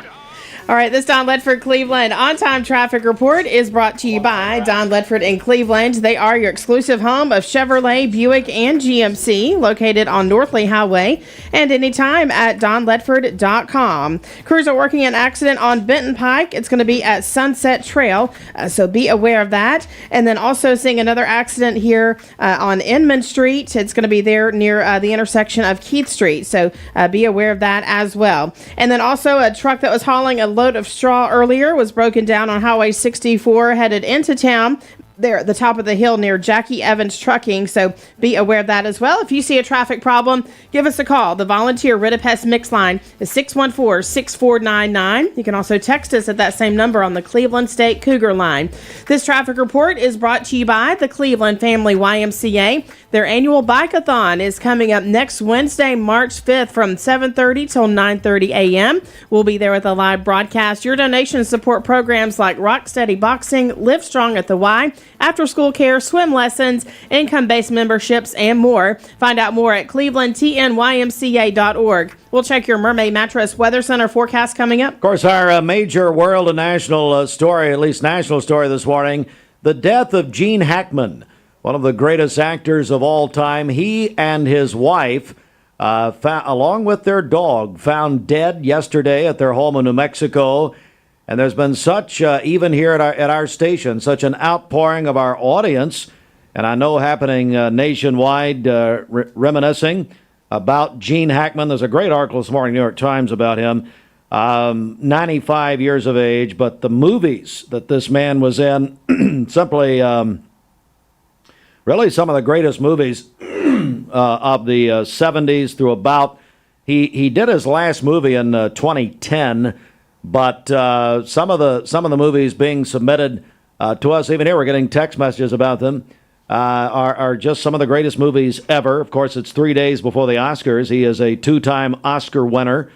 All right, this Don Ledford Cleveland on-time traffic report is brought to you by Don Ledford in Cleveland. They are your exclusive home of Chevrolet, Buick, and GMC, located on Northley Highway, and anytime at donledford.com. Crews are working an accident on Benton Pike. It's going to be at Sunset Trail, so be aware of that. And then also seeing another accident here on Inman Street. It's going to be there near the intersection of Keith Street, so be aware of that as well. And then also a truck that was hauling a load of straw earlier was broken down on Highway 64 headed into town. There at the top of the hill near Jackie Evans Trucking, so be aware of that as well. If you see a traffic problem, give us a call. The volunteer Ridipest Mix line is 614-6499. You can also text us at that same number on the Cleveland State Cougar line. This traffic report is brought to you by the Cleveland Family YMCA. Their annual bike-a-thon is coming up next Wednesday, March 5th from 7:30 till 9:30 a.m. We'll be there with a live broadcast. Your donations support programs like Rocksteady Boxing, Live Strong at the Y, after-school care, swim lessons, income-based memberships, and more. Find out more at clevelandtnymca.org. We'll check your Mermaid Mattress Weather Center forecast coming up.
Of course, our major world and national story, at least national story this morning, the death of Gene Hackman, one of the greatest actors of all time. He and his wife, along with their dog, found dead yesterday at their home in New Mexico. And there's been such, even here at our station, such an outpouring of our audience, and I know happening nationwide, reminiscing about Gene Hackman. There's a great article this morning, New York Times, about him. 95 years of age, but the movies that this man was in, simply, really some of the greatest movies of the 70s through about, he did his last movie in 2010. But some of the movies being submitted to us, even here, we're getting text messages about them, are just some of the greatest movies ever. Of course, it's 3 days before the Oscars. He is a two-time Oscar winner.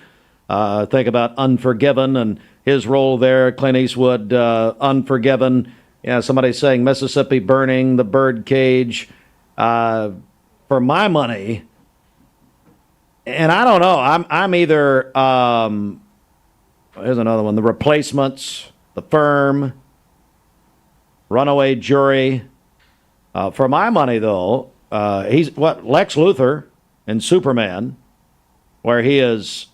Think about Unforgiven and his role there. Clint Eastwood, Unforgiven. Yeah, somebody saying Mississippi Burning, The Birdcage. For my money, and I don't know, I'm either. Here's another one. The Replacements, The Firm, Runaway Jury. For my money, though, he's Lex Luthor in Superman, where he is,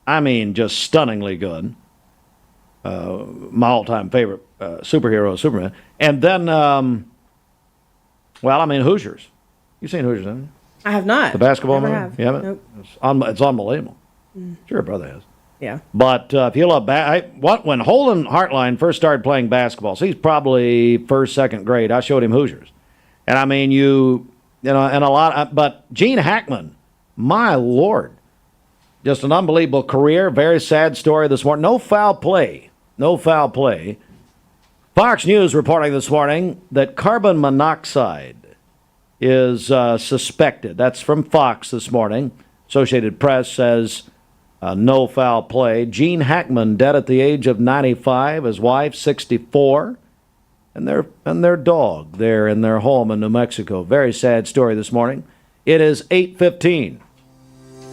just stunningly good. My all-time favorite superhero, Superman. And then, Hoosiers. You've seen Hoosiers, haven't you?
I have not.
The basketball movie?
Have.
You haven't?
Nope.
It's unbelievable. Sure, your brother has.
Yeah.
But if you love when Holden Hartline first started playing basketball, so he's probably first, second grade. I showed him Hoosiers, and and a lot. But Gene Hackman, my Lord, just an unbelievable career. Very sad story this morning. No foul play. Fox News reporting this morning that carbon monoxide is suspected. That's from Fox this morning. Associated Press says. No foul play. Gene Hackman dead at the age of 95. His wife 64, and their dog there in their home in New Mexico. Very sad story this morning. It is 8:15.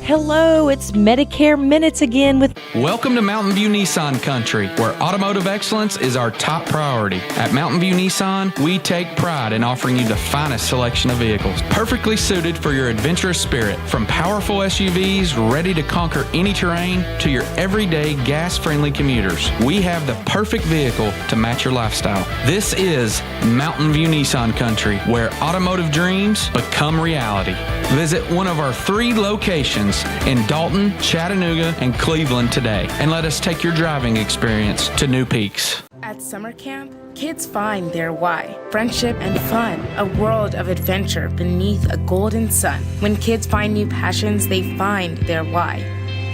Hello, it's Medicare Minutes again with...
Welcome to Mountain View Nissan Country, where automotive excellence is our top priority. At Mountain View Nissan, we take pride in offering you the finest selection of vehicles, perfectly suited for your adventurous spirit. From powerful SUVs ready to conquer any terrain to your everyday gas-friendly commuters, we have the perfect vehicle to match your lifestyle. This is Mountain View Nissan Country, where automotive dreams become reality. Visit one of our 3 locations locations in Dalton, Chattanooga, and Cleveland today. And let us take your driving experience to new peaks.
At summer camp, kids find their why. Friendship and fun, a world of adventure beneath a golden sun. When kids find new passions, they find their why.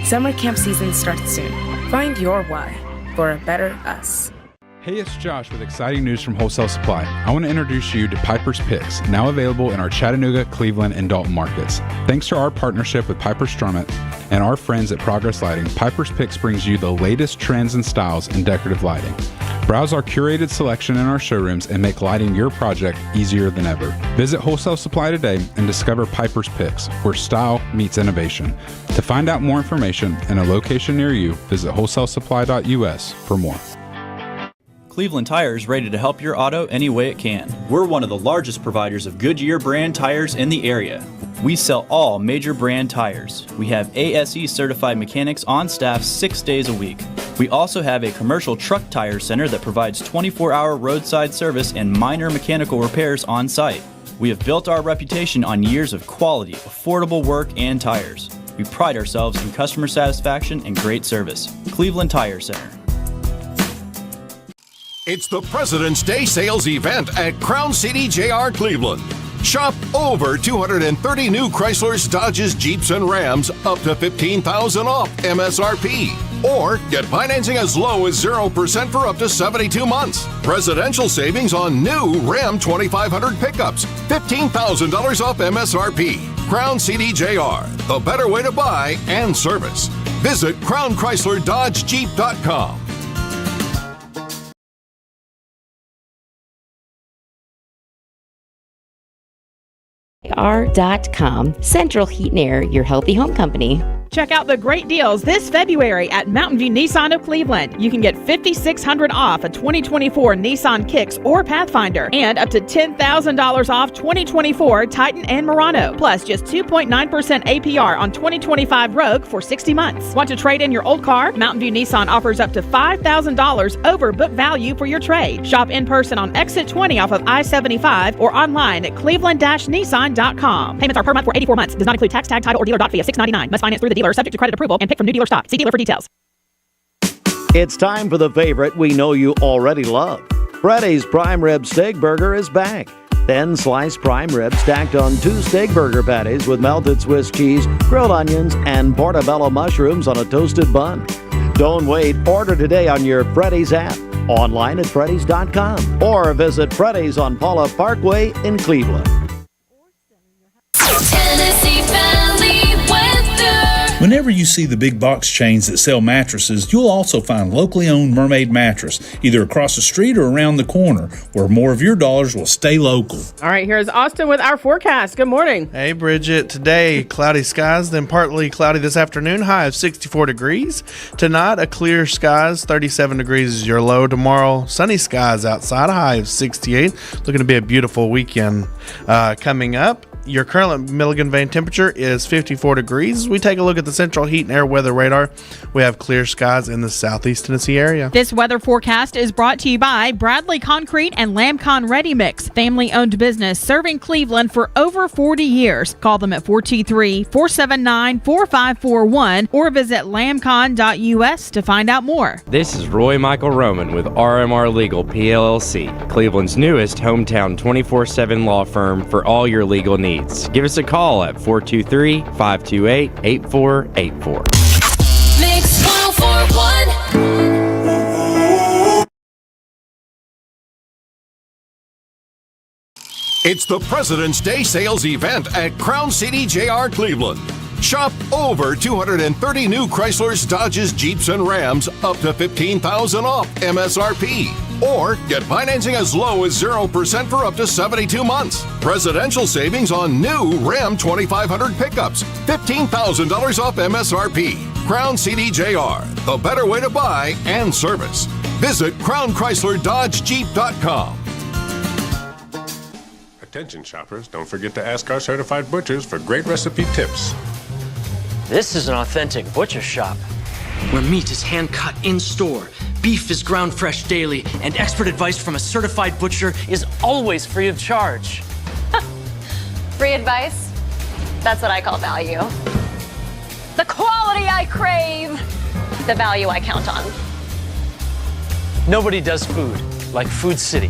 Summer camp season starts soon. Find your why for a better us.
Hey, it's Josh with exciting news from Wholesale Supply. I want to introduce you to Piper's Picks, now available in our Chattanooga, Cleveland, and Dalton markets. Thanks to our partnership with Piper Strummett and our friends at Progress Lighting, Piper's Picks brings you the latest trends and styles in decorative lighting. Browse our curated selection in our showrooms and make lighting your project easier than ever. Visit Wholesale Supply today and discover Piper's Picks, where style meets innovation. To find out more information and a location near you, visit wholesalesupply.us for more.
Cleveland Tire is ready to help your auto any way it can. We're one of the largest providers of Goodyear brand tires in the area. We sell all major brand tires. We have ASE certified mechanics on staff 6 days a week. We also have a commercial truck tire center that provides 24-hour roadside service and minor mechanical repairs on site. We have built our reputation on years of quality, affordable work and tires. We pride ourselves in customer satisfaction and great service. Cleveland Tire Center.
It's the President's Day sales event at Crown City JR Cleveland. Shop over 230 new Chryslers, Dodges, Jeeps, and Rams up to $15,000 off MSRP. Or get financing as low as 0% for up to 72 months. Presidential savings on new Ram 2500 pickups. $15,000 off MSRP. Crown City JR, the better way to buy and service. Visit crownchrysler-dodge-jeep.com.
R.com. Central Heat and Air, your healthy home company.
Check out the great deals this February at Mountain View Nissan of Cleveland. You can get $5,600 off a 2024 Nissan Kicks or Pathfinder and up to $10,000 off 2024 Titan and Murano. Plus just 2.9% APR on 2025 Rogue for 60 months. Want to trade in your old car? Mountain View Nissan offers up to $5,000 over book value for your trade. Shop in person on Exit 20 off of I-75 or online at cleveland-nissan.com. Payments are per month for 84 months. Does not include tax, tag, title, or dealer doc fee of $6.99. Must finance through the dealer subject to credit approval and pick from new dealer stock. See dealer for details.
It's time for the favorite we know you already love. Freddy's Prime Rib Steak Burger is back. 10 sliced prime ribs stacked on 2 steak burger patties with melted Swiss cheese, grilled onions, and portobello mushrooms on a toasted bun. Don't wait. Order today on your Freddy's app, online at freddys.com, or visit Freddy's on Paula Parkway in Cleveland.
Tennessee Valley weather.
Whenever you see the big box chains that sell mattresses, you'll also find locally owned Mermaid Mattress, either across the street or around the corner, where more of your dollars will stay local.
All right, here's Austin with our forecast. Good morning.
Hey, Bridget. Today, cloudy skies, then partly cloudy this afternoon, high of 64 degrees. Tonight, a clear skies, 37 degrees is your low. Tomorrow, sunny skies outside, a high of 68. Looking to be a beautiful weekend coming up. Your current Milligan Vein temperature is 54 degrees. As we take a look at the Central Heat and Air Weather Radar, we have clear skies in the southeast Tennessee area.
This weather forecast is brought to you by Bradley Concrete and Lamcon Ready Mix, family-owned business serving Cleveland for over 40 years. Call them at 423-479-4541 or visit lamcon.us to find out more.
This is Roy Michael Roman with RMR Legal PLLC, Cleveland's newest hometown 24/7 law firm for all your legal needs. Give us a call at 423-528-8484.
Mix 1041.
It's the President's Day sales event at Crown City JR Cleveland. Shop over 230 new Chryslers, Dodges, Jeeps, and Rams up to $15,000 off MSRP. Or get financing as low as 0% for up to 72 months. Presidential savings on new Ram 2500 pickups. $15,000 off MSRP. Crown City JR, the better way to buy and service. Visit crownchrysler-dodge-jeep.com.
Attention shoppers, don't forget to ask our certified butchers for great recipe tips.
This is an authentic butcher shop, where meat is hand-cut in-store, beef is ground fresh daily, and expert advice from a certified butcher is always free of charge.
Free advice? That's what I call value.
quality I crave, the value I count on.
Nobody does food like Food City.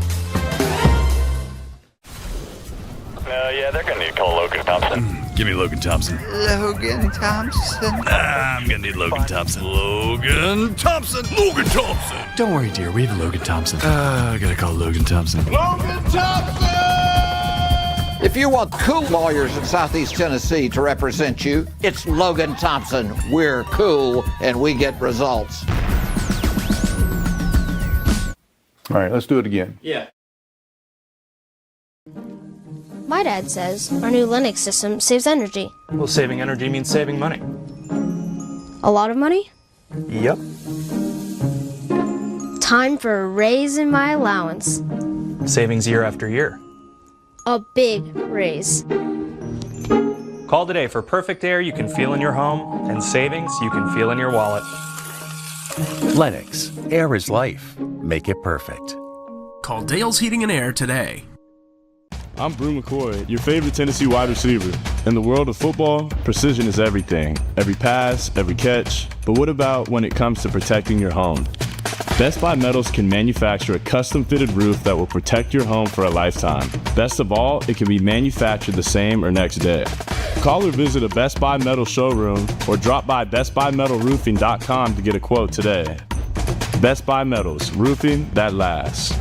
Yeah, they're gonna need to call Logan Thompson.
Give me Logan Thompson.
Logan Thompson.
I'm gonna need Logan Thompson. Logan Thompson. Logan Thompson.
Don't worry, dear. We have Logan Thompson.
I gotta call Logan Thompson.
Logan Thompson!
If you want cool lawyers in Southeast Tennessee to represent you, it's Logan Thompson. We're cool and we get results.
All right, let's do it again.
Yeah.
My dad says our new Linux system saves energy.
Well, saving energy means saving money.
A lot of money?
Yep.
Time for a raise in my allowance.
Savings year after year.
A big raise.
Call today for perfect air you can feel in your home and savings you can feel in your wallet.
Lennox. Air is life. Make it perfect.
Call Dale's Heating and Air today.
I'm Brew McCoy, your favorite Tennessee wide receiver. In the world of football, precision is everything. Every pass, every catch. But what about when it comes to protecting your home? Best Buy Metals can manufacture a custom-fitted roof that will protect your home for a lifetime. Best of all, it can be manufactured the same or next day. Call or visit a Best Buy Metal showroom or drop by bestbuymetalroofing.com to get a quote today. Best Buy Metals, roofing that lasts.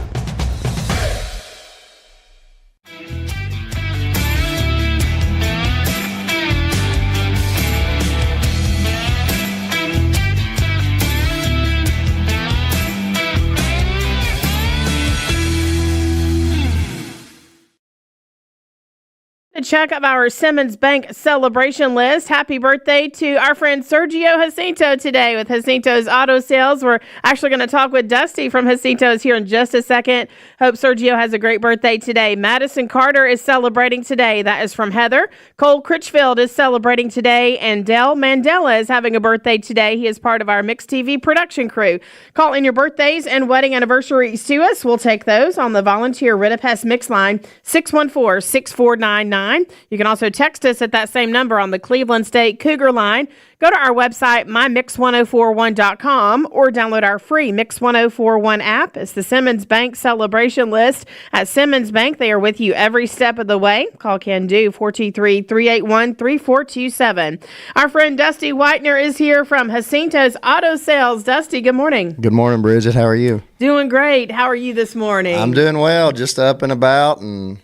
A check of our Simmons Bank celebration list. Happy birthday to our friend Sergio Jacinto today with Jacinto's Auto Sales. We're actually going to talk with Dusty from Jacinto's here in just a second. Hope Sergio has a great birthday today. Madison Carter is celebrating today. That is from Heather. Cole Critchfield is celebrating today. And Dell Mandela is having a birthday today. He is part of our Mix TV production crew. Call in your birthdays and wedding anniversaries to us. We'll take those on the volunteer Ritapest Mix line, 614-6499. You can also text us at that same number on the Cleveland State Cougar line. Go to our website, mymix1041.com, or download our free Mix 1041 app. It's the Simmons Bank celebration list. At Simmons Bank, they are with you every step of the way. Call Can Do 423-381-3427. Our friend Dusty Whitener is here from Jacinto's Auto Sales. Dusty, good morning.
Good morning, Bridget. How are you?
Doing great. How are you this morning?
I'm doing well. Just up and about, and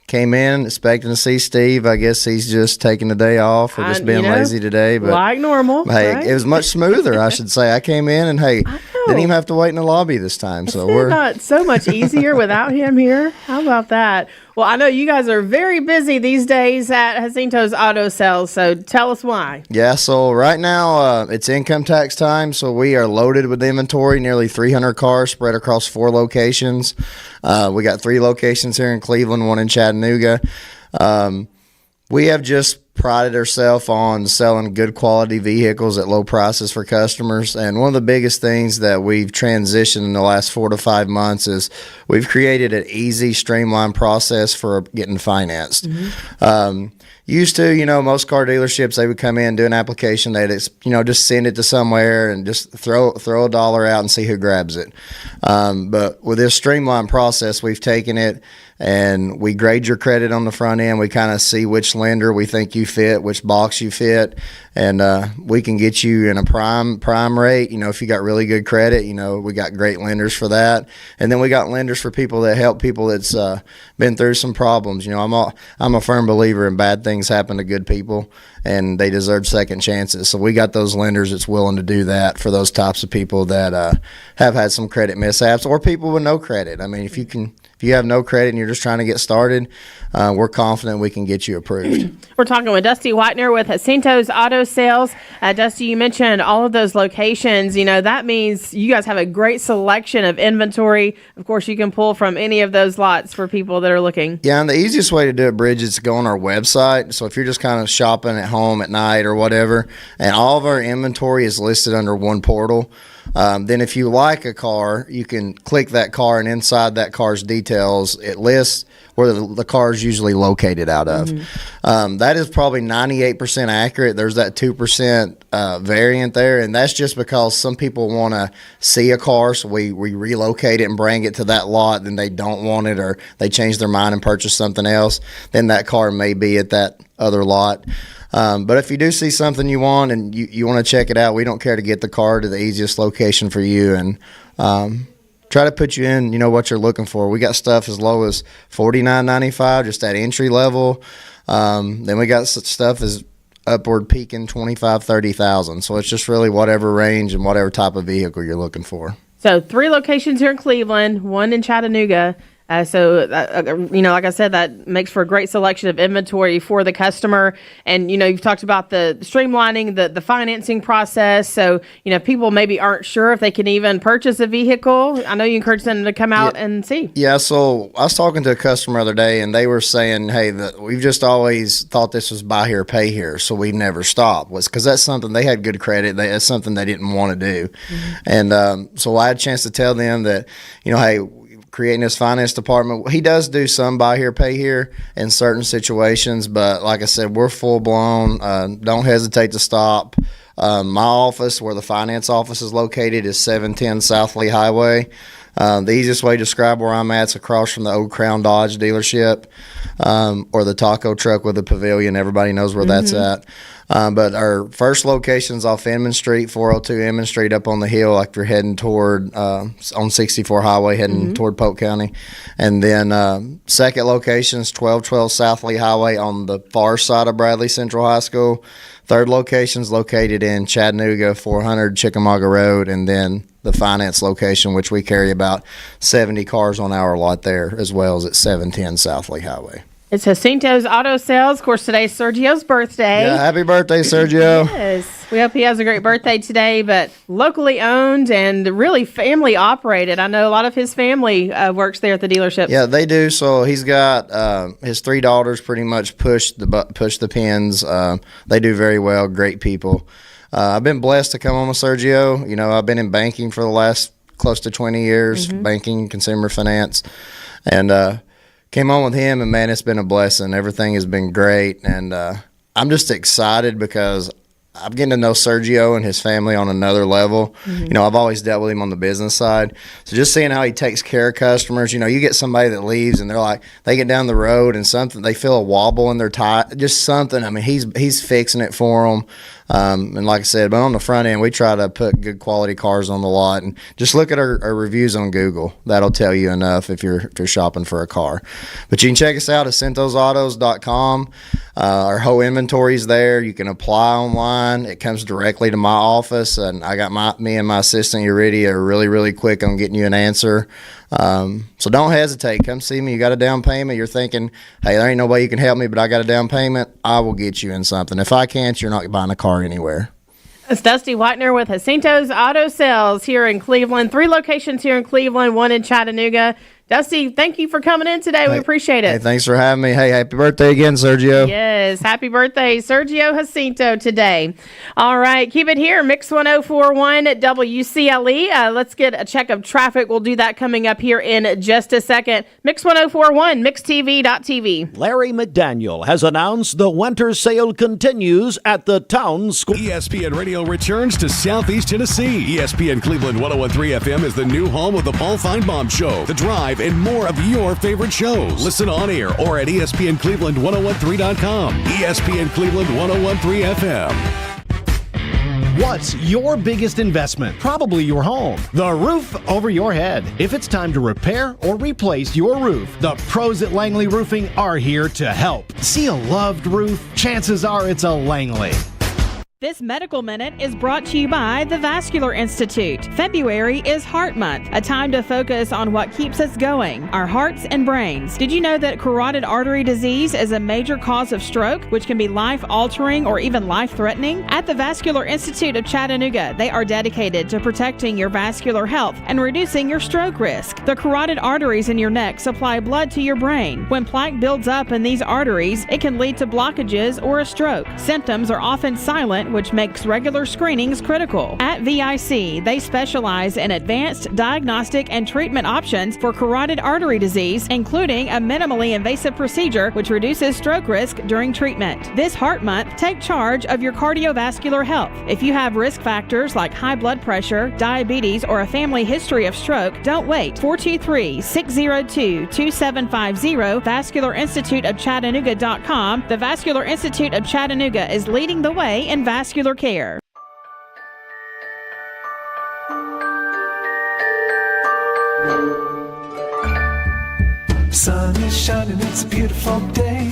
came in expecting to see Steve. I guess he's just taking the day off or just being lazy today. But
like normal.
Hey,
right?
It was much smoother, I should say. I came in and didn't even have to wait in the lobby this time. So
we're not so much easier without him here. How about that? Well, I know you guys are very busy these days at Jacinto's Auto Sales, so tell us why.
Yeah, so right now it's income tax time, so we are loaded with inventory, nearly 300 cars spread across 4 locations. We got 3 locations here in Cleveland, 1 in Chattanooga. We have just prided ourselves on selling good quality vehicles at low prices for customers. And one of the biggest things that we've transitioned in the last 4 to 5 months is we've created an easy, streamlined process for getting financed. Used to, most car dealerships, they would come in, do an application, they'd, just send it to somewhere and just throw a dollar out and see who grabs it. But with this streamlined process, we've taken it and we grade your credit on the front end. We kind of see which lender we think you fit, which box you fit, and we can get you in a prime rate. If you got really good credit, we got great lenders for that. And then we got lenders for people that help people that's been through some problems. I'm a firm believer in bad things happen to good people, and they deserve second chances. So we got those lenders that's willing to do that for those types of people that have had some credit mishaps, or people with no credit. I mean, if you have no credit and you're just trying to get started, we're confident we can get you approved.
We're talking with Dusty Whitener with Jacinto's Auto Sales. Dusty, you mentioned all of those locations. That means you guys have a great selection of inventory. Of course, you can pull from any of those lots for people that are looking.
Yeah, and the easiest way to do it, Bridget, is to go on our website. So if you're just kind of shopping at home at night or whatever, and all of our inventory is listed under one portal. Then if you like a car, you can click that car, and inside that car's details, it lists where the car is usually located out of. That is probably 98% accurate. There's that 2% variant there, and that's just because some people want to see a car, so we relocate it and bring it to that lot, then they don't want it, or they change their mind and purchase something else, then that car may be at that other lot. But if you do see something you want and you want to check it out, we don't care to get the car to the easiest location for you, and try to put you in, what you're looking for. We got stuff as low as $49.95, just at entry level. Then we got stuff as upward peaking $25,000-$30,000. So it's just really whatever range and whatever type of vehicle you're looking for.
So 3 locations here in Cleveland, 1 in Chattanooga. Like I said, that makes for a great selection of inventory for the customer. And, you've talked about the streamlining, the financing process. So, people maybe aren't sure if they can even purchase a vehicle. I know you encourage them to come out and see.
Yeah, so I was talking to a customer the other day, and they were saying, hey, we've just always thought this was buy here, pay here, so we never stopped. Because that's something, they had good credit. That's something they didn't want to do. And so I had a chance to tell them that, hey, creating his finance department, he does do some buy here, pay here in certain situations, but like I said, we're full blown. Don't hesitate to stop. My office, where the finance office is located, is 710 South Lee Highway. The easiest way to describe where I'm at is across from the old Crown Dodge dealership, or the taco truck with the pavilion. Everybody knows where that's at. But our first location's off Inman Street, 402 Inman Street, up on the hill, like you're heading toward, on 64 Highway, heading toward Polk County. And then second location's 1212 South Lee Highway on the far side of Bradley Central High School. Third location's located in Chattanooga, 400 Chickamauga Road, and then the finance location, which we carry about 70 cars on our lot there, as well as at 710 South Lee Highway.
It's Jacinto's Auto Sales. Of course, today's Sergio's birthday.
Yeah, happy birthday, Sergio.
Yes. We hope he has a great birthday today, but locally owned and really family operated. I know a lot of his family works there at the dealership.
Yeah, they do. So he's got his 3 daughters pretty much push the pins. They do very well, great people. I've been blessed to come on with Sergio. I've been in banking for the last close to 20 years, banking, consumer finance, and came on with him, and man, it's been a blessing. Everything has been great, and I'm just excited because I'm getting to know Sergio and his family on another level. I've always dealt with him on the business side, so just seeing how he takes care of customers. You get somebody that leaves and they get down the road and they feel a wobble in their tie, just something. I mean, he's fixing it for them. And like I said, but on the front end, we try to put good quality cars on the lot, and just look at our reviews on Google. That'll tell you enough if you're shopping for a car. But you can check us out at jacintosautos.com. Our whole inventory's there. You can apply online. It comes directly to my office, and I got me and my assistant Eurydia are really, really quick on getting you an answer. So don't hesitate. Come see me. You got a down payment. You're thinking, hey, there ain't no way you can help me, but I got a down payment. I will get you in something. If I can't, you're not buying a car anywhere.
It's Dusty Whitener with Jacinto's Auto Sales here in Cleveland. 3 locations here in Cleveland, 1 in Chattanooga. Dusty, thank you for coming in today. We appreciate it.
Hey, thanks for having me. Hey, happy birthday again, Sergio.
Yes, happy birthday, Sergio Jacinto today. All right, keep it here. Mix 1041 at WCLE. Let's get a check of traffic. We'll do that coming up here in just a second. Mix 1041, mixtv.tv.
Larry McDaniel has announced the winter sale continues at the town school.
ESPN Radio returns to Southeast Tennessee. ESPN Cleveland 101.3 FM is the new home of the Paul Feinbaum Show, The Drive, and more of your favorite shows. Listen on air or at ESPNCleveland1013.com. ESPN Cleveland 101.3 FM.
What's your biggest investment? Probably your home. The roof over your head. If it's time to repair or replace your roof, the pros at Langley Roofing are here to help. See a loved roof? Chances are it's a Langley.
This Medical Minute is brought to you by the Vascular Institute. February is Heart Month, a time to focus on what keeps us going, our hearts and brains. Did you know that carotid artery disease is a major cause of stroke, which can be life-altering or even life-threatening? At the Vascular Institute of Chattanooga, they are dedicated to protecting your vascular health and reducing your stroke risk. The carotid arteries in your neck supply blood to your brain. When plaque builds up in these arteries, it can lead to blockages or a stroke. Symptoms are often silent which makes regular screenings critical. At VIC, they specialize in advanced diagnostic and treatment options for carotid artery disease, including a minimally invasive procedure which reduces stroke risk during treatment. This Heart Month, take charge of your cardiovascular health. If you have risk factors like high blood pressure, diabetes, or a family history of stroke, don't wait. 423-602-2750, VascularInstituteofChattanooga.com. The Vascular Institute of Chattanooga is leading the way in vascular care.
Sun is shining, it's a beautiful day.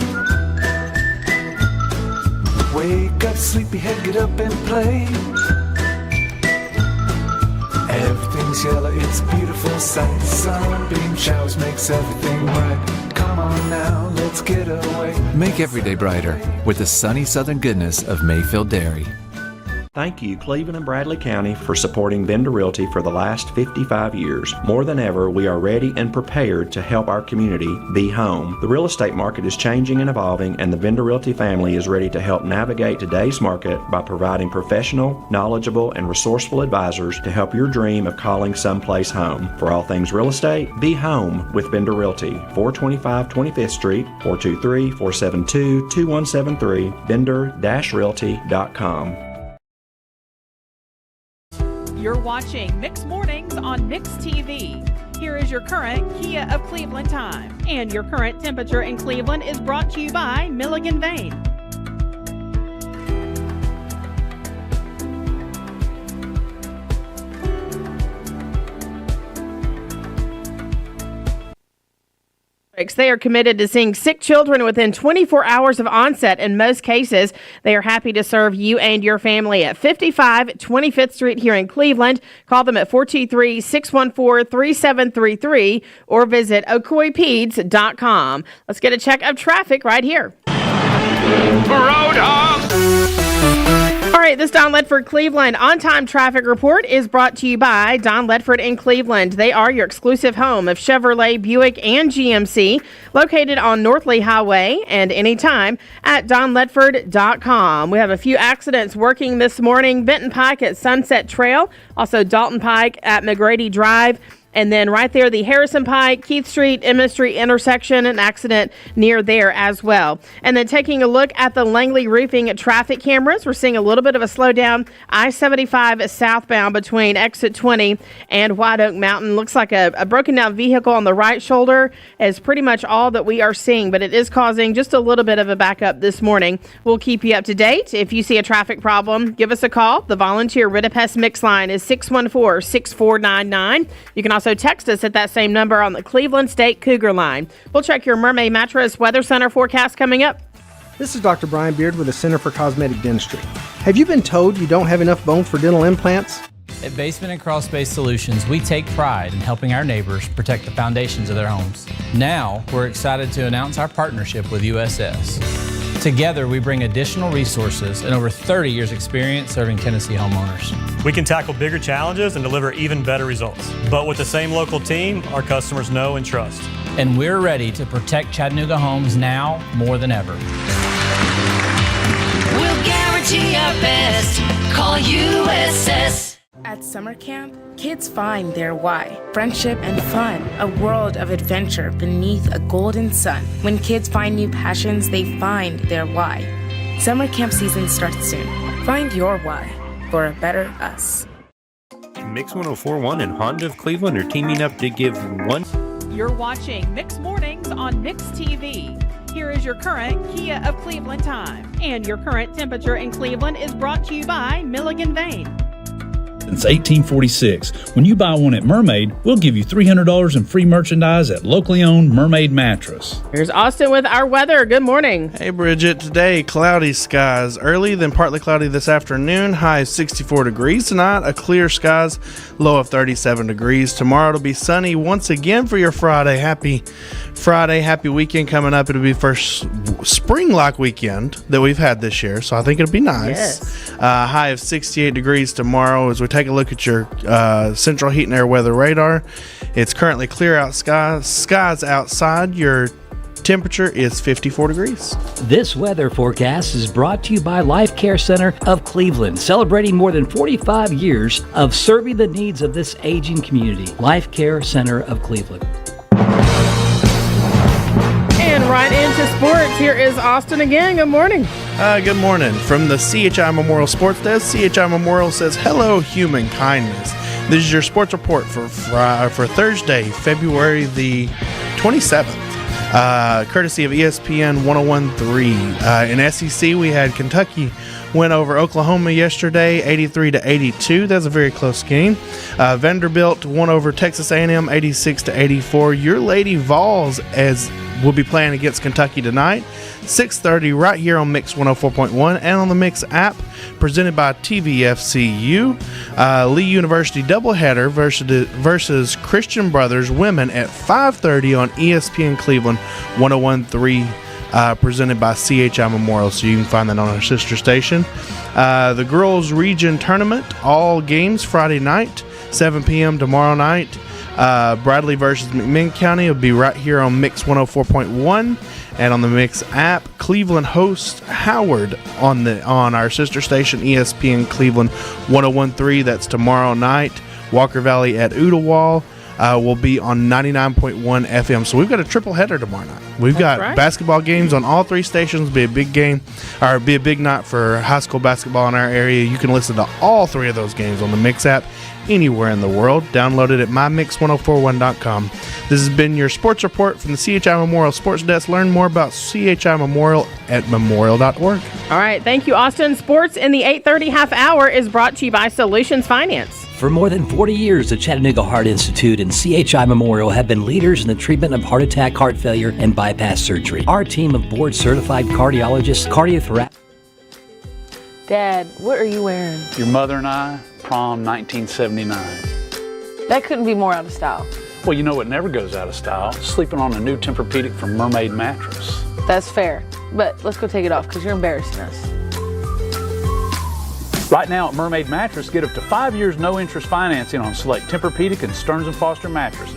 Wake up, sleepyhead, get up and play. Everything's yellow, it's a beautiful sight. Sunbeam showers makes everything bright. Come on now, let's get away.
Make every day brighter with the sunny southern goodness of Mayfield Dairy.
Thank you, Cleveland and Bradley County, for supporting Vendor Realty for the last 55 years. More than ever, we are ready and prepared to help our community be home. The real estate market is changing and evolving, and the Vendor Realty family is ready to help navigate today's market by providing professional, knowledgeable, and resourceful advisors to help your dream of calling someplace home. For all things real estate, be home with Vendor Realty, 425 25th Street, 423-472-2173, vendor-realty.com.
You're watching Mix Mornings on Mix TV. Here is your current Kia of Cleveland time. And your current temperature in Cleveland is brought to you by Milligan Vane.
They are committed to seeing sick children within 24 hours of onset. In most cases, they are happy to serve you and your family at 55 25th Street here in Cleveland. Call them at 423-614-3733 or visit ocoypeds.com. Let's get a check of traffic right here. All right, this Don Ledford Cleveland on-time traffic report is brought to you by Don Ledford in Cleveland. They are your exclusive home of Chevrolet, Buick, and GMC, located on North Lee Highway and anytime at donledford.com. We have a few accidents working this morning. Benton Pike at Sunset Trail, also Dalton Pike at McGrady Drive. And then right there, the Harrison Pike, Keith Street, Emmett Street intersection, an accident near there as well. And then taking a look at the Langley Roofing traffic cameras, we're seeing a little bit of a slowdown. I-75 southbound between exit 20 and White Oak Mountain. Looks like a broken down vehicle on the right shoulder is pretty much all that we are seeing, but it is causing just a little bit of a backup this morning. We'll keep you up to date. If you see a traffic problem, give us a call. The volunteer Ridipest Mix line is 614-6499. You can also text us at that same number on the Cleveland State Cougar line. We'll check your Mermaid Mattress Weather Center forecast coming up.
This is Dr. Brian Beard with the Center for Cosmetic Dentistry. Have you been told you don't have enough bone for dental implants?
At Basement and Crawl Space Solutions, we take pride in helping our neighbors protect the foundations of their homes. Now, we're excited to announce our partnership with USS. Together, we bring additional resources and over 30 years experience serving Tennessee homeowners.
We can tackle bigger challenges and deliver even better results. But with the same local team, our customers know and trust.
And we're ready to protect Chattanooga homes now more than ever.
We'll guarantee our best. Call USS.
At summer camp, kids find their why. Friendship and fun, a world of adventure beneath a golden sun. When kids find new passions, they find their why. Summer camp season starts soon. Find your why for a better us.
Mix 104.1 and Honda of Cleveland are teaming up to give one.
You're watching Mix Mornings on Mix TV. Here is your current Kia of Cleveland time. And your current temperature in Cleveland is brought to you by Milligan Vane.
Since 1846, when you buy one at Mermaid, we'll give you $300 in free merchandise at locally owned Mermaid Mattress.
Here's Austin with our weather. Good morning.
Hey, Bridget. Today, cloudy skies. Early, then partly cloudy this afternoon. High of 64 degrees tonight. A clear skies. Low of 37 degrees. Tomorrow, it'll be sunny once again for your Friday. Happy Friday. Happy weekend coming up. It'll be first spring-like weekend that we've had this year, so I think it'll be nice.
Yes.
High of 68 degrees tomorrow as we take a look at your central heat and air weather radar. It's currently clear out skies outside. Your Temperature is 54 degrees.
This weather forecast is brought to you by Life Care Center of Cleveland, celebrating more than 45 years of serving the needs of this aging community. Life Care Center of Cleveland.
And right into sports, here is Austin again. Good morning.
Good morning. From the CHI Memorial Sports Desk, CHI Memorial says, hello, human kindness. This is your sports report for Thursday, February the 27th, courtesy of ESPN 101.3. In SEC, we had Kentucky win over Oklahoma yesterday, 83-82. That's a very close game. Vanderbilt won over Texas A&M, 86-84. Your Lady Vols will be playing against Kentucky tonight, 6:30 right here on Mix 104.1 and on the Mix app, presented by TVFCU. Lee University doubleheader versus Christian Brothers women at 5:30 on ESPN Cleveland 101.3. Presented by CHI Memorial, so you can find that on our sister station. The girls region tournament, all games Friday night, 7 p.m. tomorrow night. Bradley versus McMinn County will be right here on Mix 104.1 and on the Mix app. Cleveland hosts Howard on our sister station ESPN Cleveland 101.3. That's tomorrow night. Walker Valley at Oodawall will be on 99.1 FM. So we've got a triple header tomorrow night. We've got basketball games on all three stations. Be a big game, or be a big night for high school basketball in our area. You can listen to all three of those games on the Mix app anywhere in the world. Download it at mymix1041.com. This has been your sports report from the CHI Memorial Sports Desk. Learn more about CHI Memorial at memorial.org.
All right. Thank you, Austin. Sports in the 8:30 half hour is brought to you by Solutions Finance.
For more than 40 years, the Chattanooga Heart Institute and CHI Memorial have been leaders in the treatment of heart attack, heart failure, and bypass surgery. Our team of board-certified cardiologists, cardiotherapists.
Dad, what are you wearing?
Your mother and I, prom 1979.
That couldn't be more out of style.
Well, you know what never goes out of style? Sleeping on a new Tempur-Pedic from Mermaid Mattress.
That's fair, but let's go take it off because you're embarrassing us.
Right now at Mermaid Mattress, get up to 5 years no-interest financing on select Tempur-Pedic and Stearns & Foster mattresses.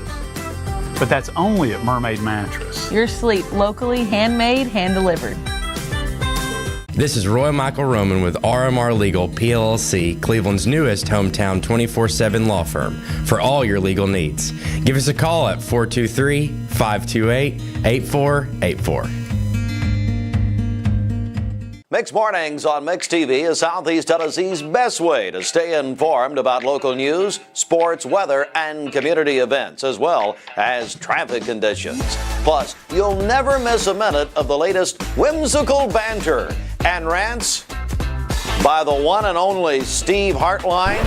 But that's only at Mermaid Mattress.
Your sleep locally, handmade, hand-delivered.
This is Roy Michael Roman with RMR Legal PLLC, Cleveland's newest hometown 24/7 law firm for all your legal needs. Give us a call at 423-528-8484.
Mix Mornings on Mix TV is Southeast Tennessee's best way to stay informed about local news, sports, weather, and community events, as well as traffic conditions. Plus, you'll never miss a minute of the latest whimsical banter and rants by the one and only Steve Hartline.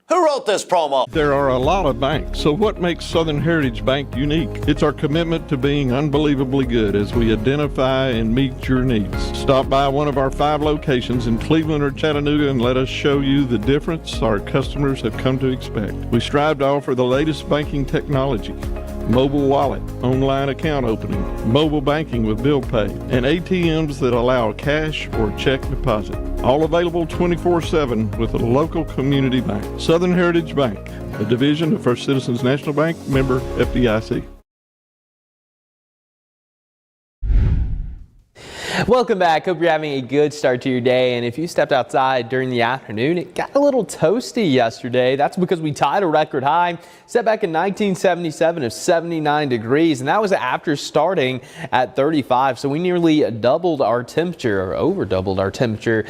Who wrote this promo?
There are a lot of banks, so what makes Southern Heritage Bank unique? It's our commitment to being unbelievably good as we identify and meet your needs. Stop by one of our 5 locations in Cleveland or Chattanooga and let us show you the difference our customers have come to expect. We strive to offer the latest banking technology, mobile wallet, online account opening, mobile banking with bill pay, and ATMs that allow cash or check deposit. All available 24/7 with a local community bank. Southern Heritage Bank, a division of First Citizens National Bank, member FDIC.
Welcome back. Hope you're having a good start to your day. And if you stepped outside during the afternoon, it got a little toasty yesterday. That's because we tied a record high set back in 1977 of 79 degrees. And that was after starting at 35. So we nearly doubled our temperature, or over doubled our temperature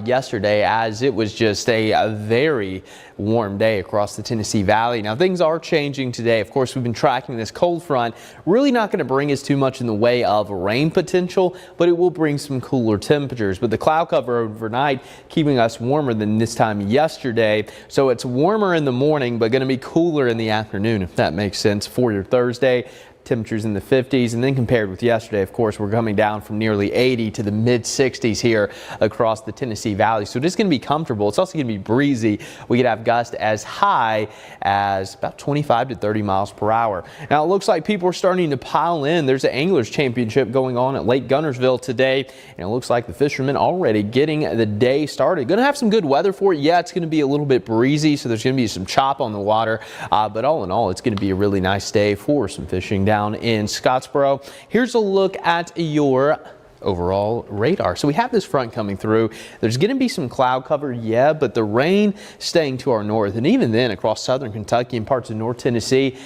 yesterday, as it was just a very warm day across the Tennessee Valley. Now things are changing today. Of course, we've been tracking this cold front. Really not going to bring us too much in the way of rain potential, but it will bring some cooler temperatures. But the cloud cover overnight keeping us warmer than this time yesterday. So it's warmer in the morning, but going to be cooler in the afternoon, if that makes sense, for your Thursday. Temperatures in the 50s, and then compared with yesterday, of course, we're coming down from nearly 80 to the mid 60s here across the Tennessee Valley. So it is going to be comfortable. It's also going to be breezy. We could have gusts as high as about 25 to 30 miles per hour. Now it looks like people are starting to pile in. There's an Anglers Championship going on at Lake Gunnersville today, and it looks like the fishermen already getting the day started. Going to have some good weather for it. Yeah, it's going to be a little bit breezy, so there's going to be some chop on the water, but all in all, it's going to be a really nice day for some fishing down down in Scottsboro. Here's a look at your overall radar. So we have this front coming through. There's going to be some cloud cover, yeah, but the rain staying to our north, and even then across southern Kentucky and parts of North Tennessee,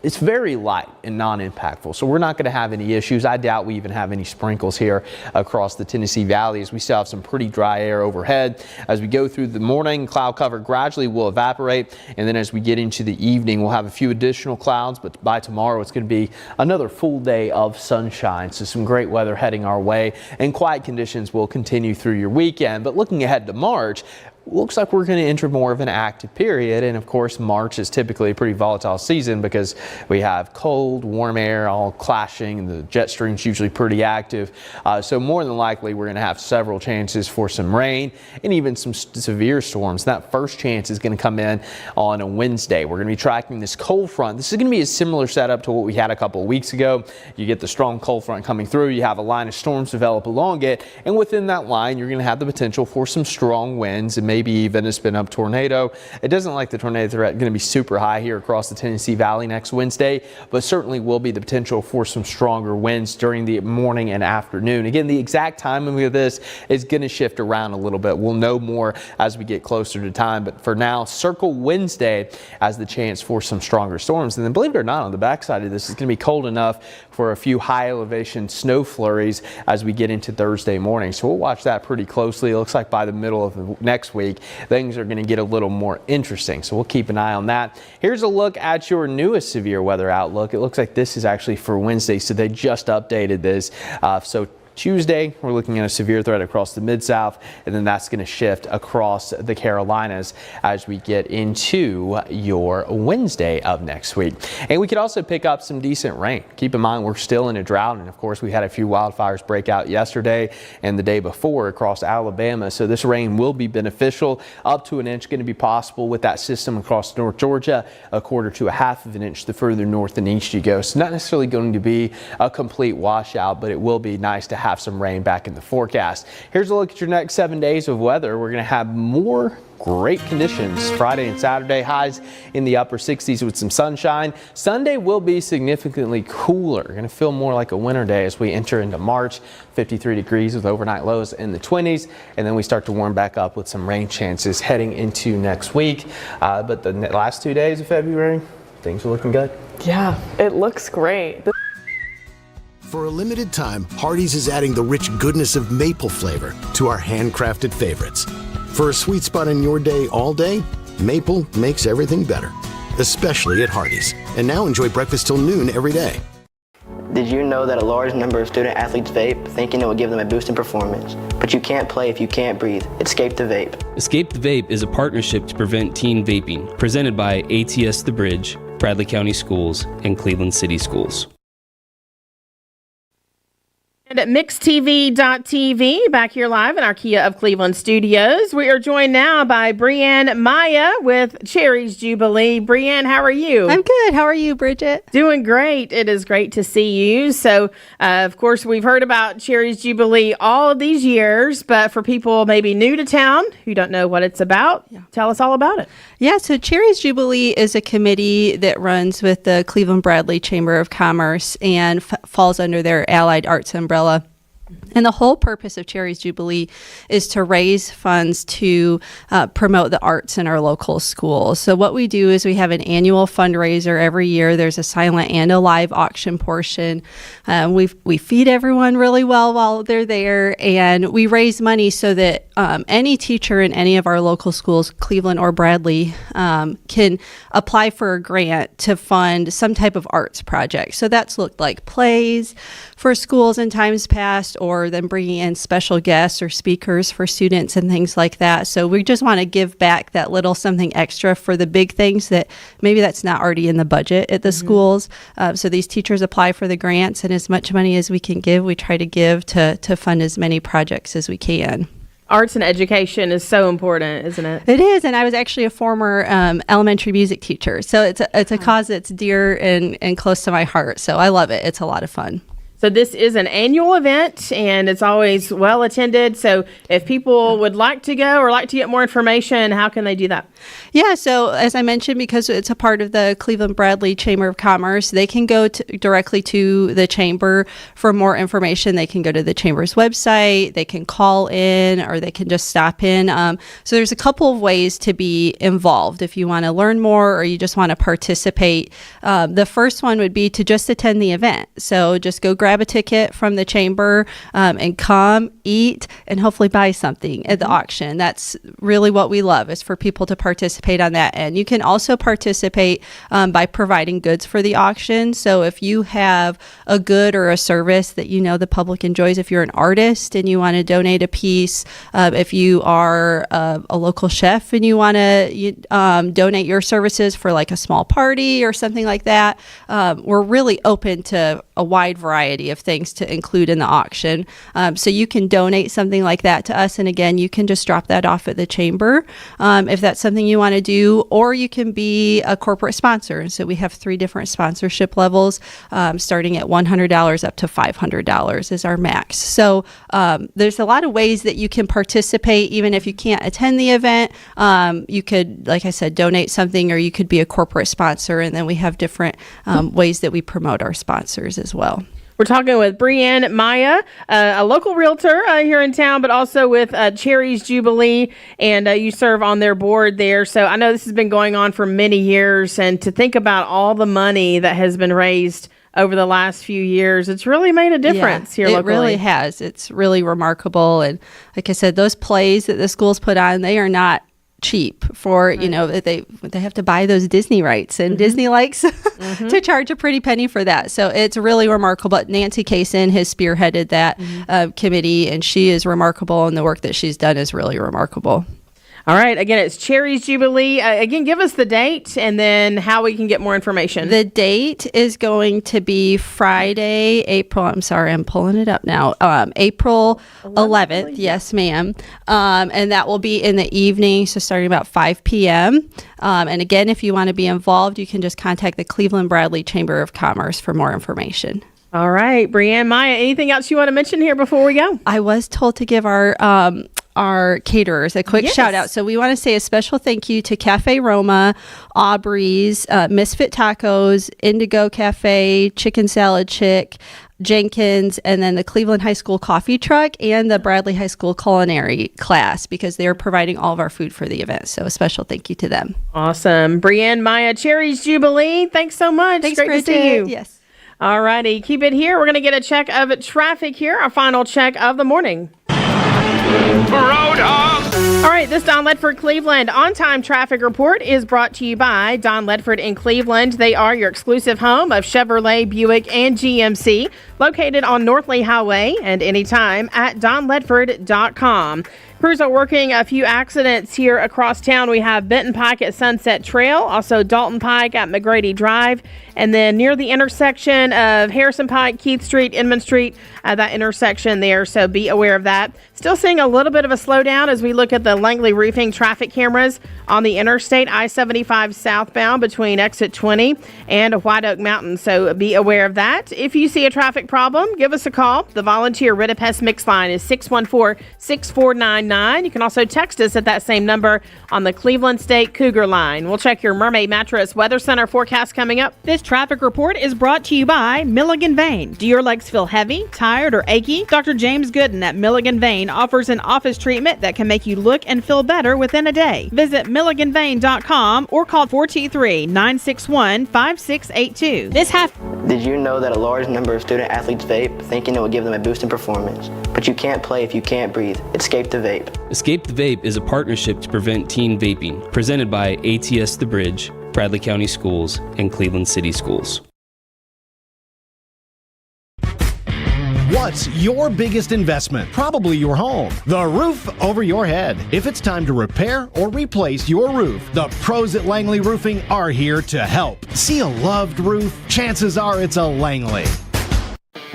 it's very light and non-impactful, so we're not going to have any issues. I doubt we even have any sprinkles here across the Tennessee Valley, as we still have some pretty dry air overhead. As we go through the morning, cloud cover gradually will evaporate, and then as we get into the evening, we'll have a few additional clouds, but by tomorrow it's going to be another full day of sunshine, so some great weather heading our way, and quiet conditions will continue through your weekend. But looking ahead to March, looks like we're going to enter more of an active period, and of course March is typically a pretty volatile season because we have cold, warm air all clashing, and the jet stream's usually pretty active, so more than likely we're going to have several chances for some rain and even some severe storms. That first chance is going to come in on a Wednesday. We're going to be tracking this cold front. This is going to be a similar setup to what we had a couple of weeks ago. You get the strong cold front coming through, you have a line of storms develop along it, and within that line you're going to have the potential for some strong winds and maybe even a spin up tornado. It doesn't like the tornado threat going to be super high here across the Tennessee Valley next Wednesday, but certainly will be the potential for some stronger winds during the morning and afternoon. Again, the exact timing of this is going to shift around a little bit. We'll know more as we get closer to time, but for now, circle Wednesday as the chance for some stronger storms. And then believe it or not, on the backside of this, it's going to be cold enough for a few high elevation snow flurries as we get into Thursday morning. So we'll watch that pretty closely. It looks like by the middle of the next week, things are going to get a little more interesting. So we'll keep an eye on that. Here's a look at your newest severe weather outlook. It looks like this is actually for Wednesday, so they just updated this. So Tuesday, we're looking at a severe threat across the Mid-South, and then that's going to shift across the Carolinas as we get into your Wednesday of next week. And we could also pick up some decent rain. Keep in mind, we're still in a drought, and of course, we had a few wildfires break out yesterday and the day before across Alabama, so this rain will be beneficial. Up to an inch going to be possible with that system across North Georgia, a quarter to a half of an inch the further north and east you go. So not necessarily going to be a complete washout, but it will be nice to have some rain back in the forecast. Here's a look at your next 7 days of weather. We're going to have more great conditions Friday and Saturday, highs in the upper 60s with some sunshine. Sunday will be significantly cooler. Going to feel more like a winter day as we enter into March. 53 degrees with overnight lows in the 20s, and then we start to warm back up with some rain chances heading into next week. But the last 2 days of February, things are looking good.
Yeah, it looks great.
For a limited time, Hardee's is adding the rich goodness of maple flavor to our handcrafted favorites. For a sweet spot in your day all day, maple makes everything better, especially at Hardee's. And now enjoy breakfast till noon every day.
Did you know that a large number of student athletes vape, thinking it will give them a boost in performance? But you can't play if you can't breathe. Escape the Vape.
Escape the Vape is a partnership to prevent teen vaping, presented by ATS The Bridge, Bradley County Schools, and Cleveland City Schools.
And at mixtv.tv, back here live in our Kia of Cleveland studios, we are joined now by Brieanne Maya with chair-ries Jubilee. Brieanne, how are you?
I'm good. How are you, Bridget?
Doing great. It is great to see you. So, of course, we've heard about chair-ries Jubilee all of these years, but for people maybe new to town who don't know what it's about, tell us all about it.
Yeah, so chair-ries Jubilee is a committee that runs with the Cleveland Bradley Chamber of Commerce and falls under their Allied Arts umbrella. And the whole purpose of chair-ries Jubilee is to raise funds to promote the arts in our local schools. So what we do is we have an annual fundraiser every year. There's a silent and a live auction portion. We feed everyone really well while they're there, and we raise money so that any teacher in any of our local schools, Cleveland or Bradley, can apply for a grant to fund some type of arts project. So that's looked like plays for schools in times past, or then bringing in special guests or speakers for students and things like that. So we just want to give back that little something extra for the big things that maybe that's not already in the budget at the schools. So these teachers apply for the grants, and as much money as we can give, we try to give to fund as many projects as we can.
Arts and education is so important, isn't it?
It is, and I was actually a former elementary music teacher, so it's a cause that's dear and close to my heart. So I love it. It's a lot of fun.
So this is an annual event, and it's always well attended. So if people would like to go or like to get more information, how can they do that?
Yeah, so as I mentioned, because it's a part of the Cleveland Bradley Chamber of Commerce, they can go directly to the chamber for more information. They can go to the chamber's website, they can call in, or they can just stop in. So there's a couple of ways to be involved if you want to learn more or you just want to participate. The first one would be to just attend the event. So just go grab a ticket from the chamber and come, eat, and hopefully buy something at the auction. That's really what we love, is for people to participate on that end. You can also participate by providing goods for the auction. So if you have a good or a service that you know the public enjoys, if you're an artist and you want to donate a piece, if you are a local chef and you want to donate your services for like a small party or something like that, we're really open to a wide variety of things to include in the auction. So you can donate something like that to us. And again, you can just drop that off at the chamber if that's something you want to do, or you can be a corporate sponsor. And so we have 3 different sponsorship levels, starting at $100 up to $500 is our max. So there's a lot of ways that you can participate, even if you can't attend the event. You could, like I said, donate something, or you could be a corporate sponsor. And then we have different ways that we promote our sponsors as well.
We're talking with Brieanne Maya, a local realtor here in town, but also with chair-ries Jubilee, and you serve on their board there. So I know this has been going on for many years, and to think about all the money that has been raised over the last few years, it's really made a difference here locally.
It really has. It's really remarkable. And like I said, those plays that the schools put on, they are not cheap for, you know, they have to buy those Disney rights, and Disney likes to charge a pretty penny for that. So it's really remarkable. But Nancy Kaysen has spearheaded that committee, and she is remarkable, and the work that she's done is really remarkable.
All right. Again, it's chair-ries Jubilee. Again, give us the date and then how we can get more information.
The date is going to be Friday, I'm pulling it up now. April 11th. Yes, ma'am. And that will be in the evening, so starting about 5 p.m. And again, if you want to be involved, you can just contact the Cleveland Bradley Chamber of Commerce for more information.
All right. Brieanne Maya, anything else you want to mention here before we go?
I was told to give our caterers a quick shout out. So we want to say a special thank you to Cafe Roma, Aubrey's, Misfit Tacos, Indigo Cafe, Chicken Salad Chick, Jenkins, and then the Cleveland High School Coffee Truck and the Bradley High School Culinary class, because they are providing all of our food for the event. So a special thank you to them.
Awesome. Brieanne Maya, chair-ries Jubilee. Thanks so much.
Thanks,
Great to see you.
Yes.
All righty. Keep it here. We're going to get a check of traffic here. Our final check of the morning. All right, this Don Ledford Cleveland on-time traffic report is brought to you by Don Ledford in Cleveland. They are your exclusive home of Chevrolet, Buick, and GMC, located on North Lee Highway, and anytime at donledford.com. Crews are working a few accidents here across town. We have Benton Pike at Sunset Trail, also Dalton Pike at McGrady Drive, and then near the intersection of Harrison Pike, Keith Street, Inman Street, that intersection there, so be aware of that. Still seeing a little bit of a slowdown as we look at the Langley Roofing traffic cameras on the interstate I-75 southbound between exit 20 and White Oak Mountain, so be aware of that. If you see a traffic problem, give us a call. The volunteer Rid of Pest Mix line is 614-6499. You can also text us at that same number on the Cleveland State Cougar line. We'll check your Mermaid Mattress Weather Center forecast coming up.
This traffic report is brought to you by Milligan Vein. Do your legs feel heavy, tired, or achy? Dr. James Gooden at Milligan Vein offers an office treatment that can make you look and feel better within a day. Visit milliganvein.com or call 423-961-5682.
Did you know that a large number of student athletes vape, thinking it will give them a boost in performance? But you can't play if you can't breathe. Escape the vape.
Escape the Vape is a partnership to prevent teen vaping, presented by ATS The Bridge, Bradley County Schools, and Cleveland City Schools.
What's your biggest investment? Probably your home. The roof over your head. If it's time to repair or replace your roof, the pros at Langley Roofing are here to help. See a loved roof? Chances are it's a Langley.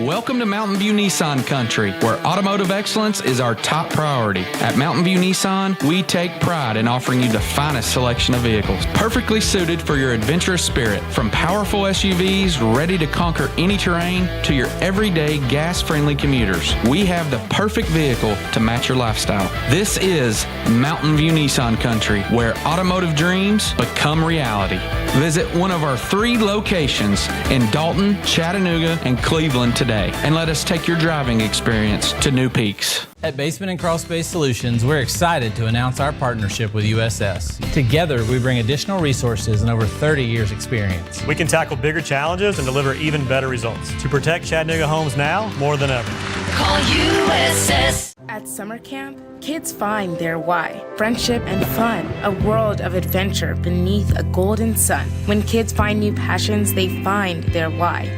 Welcome to Mountain View Nissan Country, where automotive excellence is our top priority. At Mountain View Nissan, we take pride in offering you the finest selection of vehicles, perfectly suited for your adventurous spirit. From powerful SUVs ready to conquer any terrain to your everyday gas-friendly commuters, we have the perfect vehicle to match your lifestyle. This is Mountain View Nissan Country, where automotive dreams become reality. Visit one of our 3 locations in Dalton, Chattanooga, and Cleveland today, and let us take your driving experience to new peaks.
At Basement and Crawl Space Solutions, we're excited to announce our partnership with USS. Together, we bring additional resources and over 30 years experience.
We can tackle bigger challenges and deliver even better results to protect Chattanooga homes now more than ever.
Call USS.
At summer camp, kids find their why. Friendship and fun, a world of adventure beneath a golden sun. When kids find new passions, they find their why.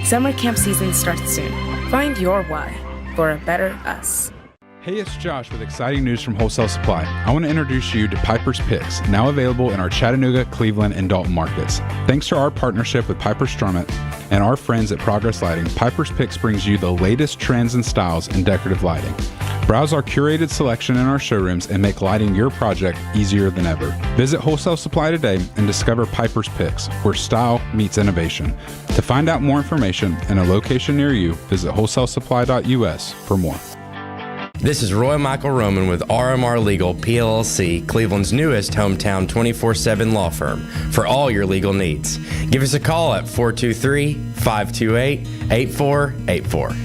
Summer camp season starts soon. Find your why for a better us.
Hey, it's Josh with exciting news from Wholesale Supply. I want to introduce you to Piper's Picks, now available in our Chattanooga, Cleveland, and Dalton markets. Thanks to our partnership with Piper Strummett and our friends at Progress Lighting, Piper's Picks brings you the latest trends and styles in decorative lighting. Browse our curated selection in our showrooms and make lighting your project easier than ever. Visit Wholesale Supply today and discover Piper's Picks, where style meets innovation. To find out more information and a location near you, visit wholesalesupply.us for more.
This is Roy Michael Roman with RMR Legal PLLC, Cleveland's newest hometown 24/7 law firm for all your legal needs. Give us a call at 423-528-8484.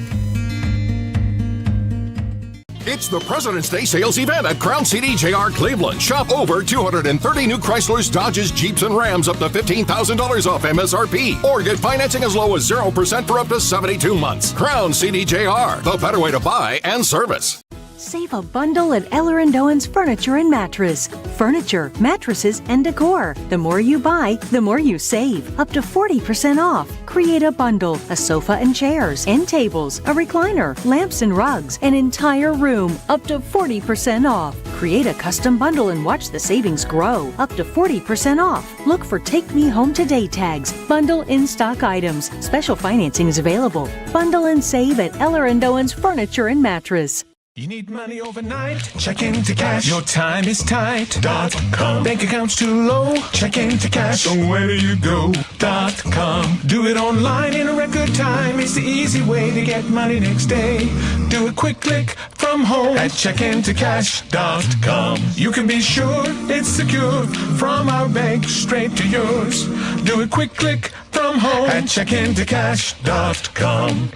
It's the President's Day sales event at Crown CDJR Cleveland. Shop over 230 new Chryslers, Dodges, Jeeps, and Rams up to $15,000 off MSRP. Or get financing as low as 0% for up to 72 months. Crown CDJR, the better way to buy and service.
Save a bundle at Eller & Owen's Furniture and Mattress. Furniture, mattresses, and decor. The more you buy, the more you save. Up to 40% off. Create a bundle, a sofa and chairs, end tables, a recliner, lamps and rugs, an entire room. Up to 40% off. Create a custom bundle and watch the savings grow. Up to 40% off. Look for Take Me Home Today tags. Bundle in-stock items. Special financing is available. Bundle and save at Eller & Owen's Furniture and Mattress.
You need money overnight? Check into cash. Your time is tight.com. Bank account's too low? Check into cash. So where do you go.com? Do it online in a record time. It's the easy way to get money next day. Do a quick click from home at checkintocash.com. You can be sure it's secure from our bank straight to yours. Do a quick click from home at checkintocash.com.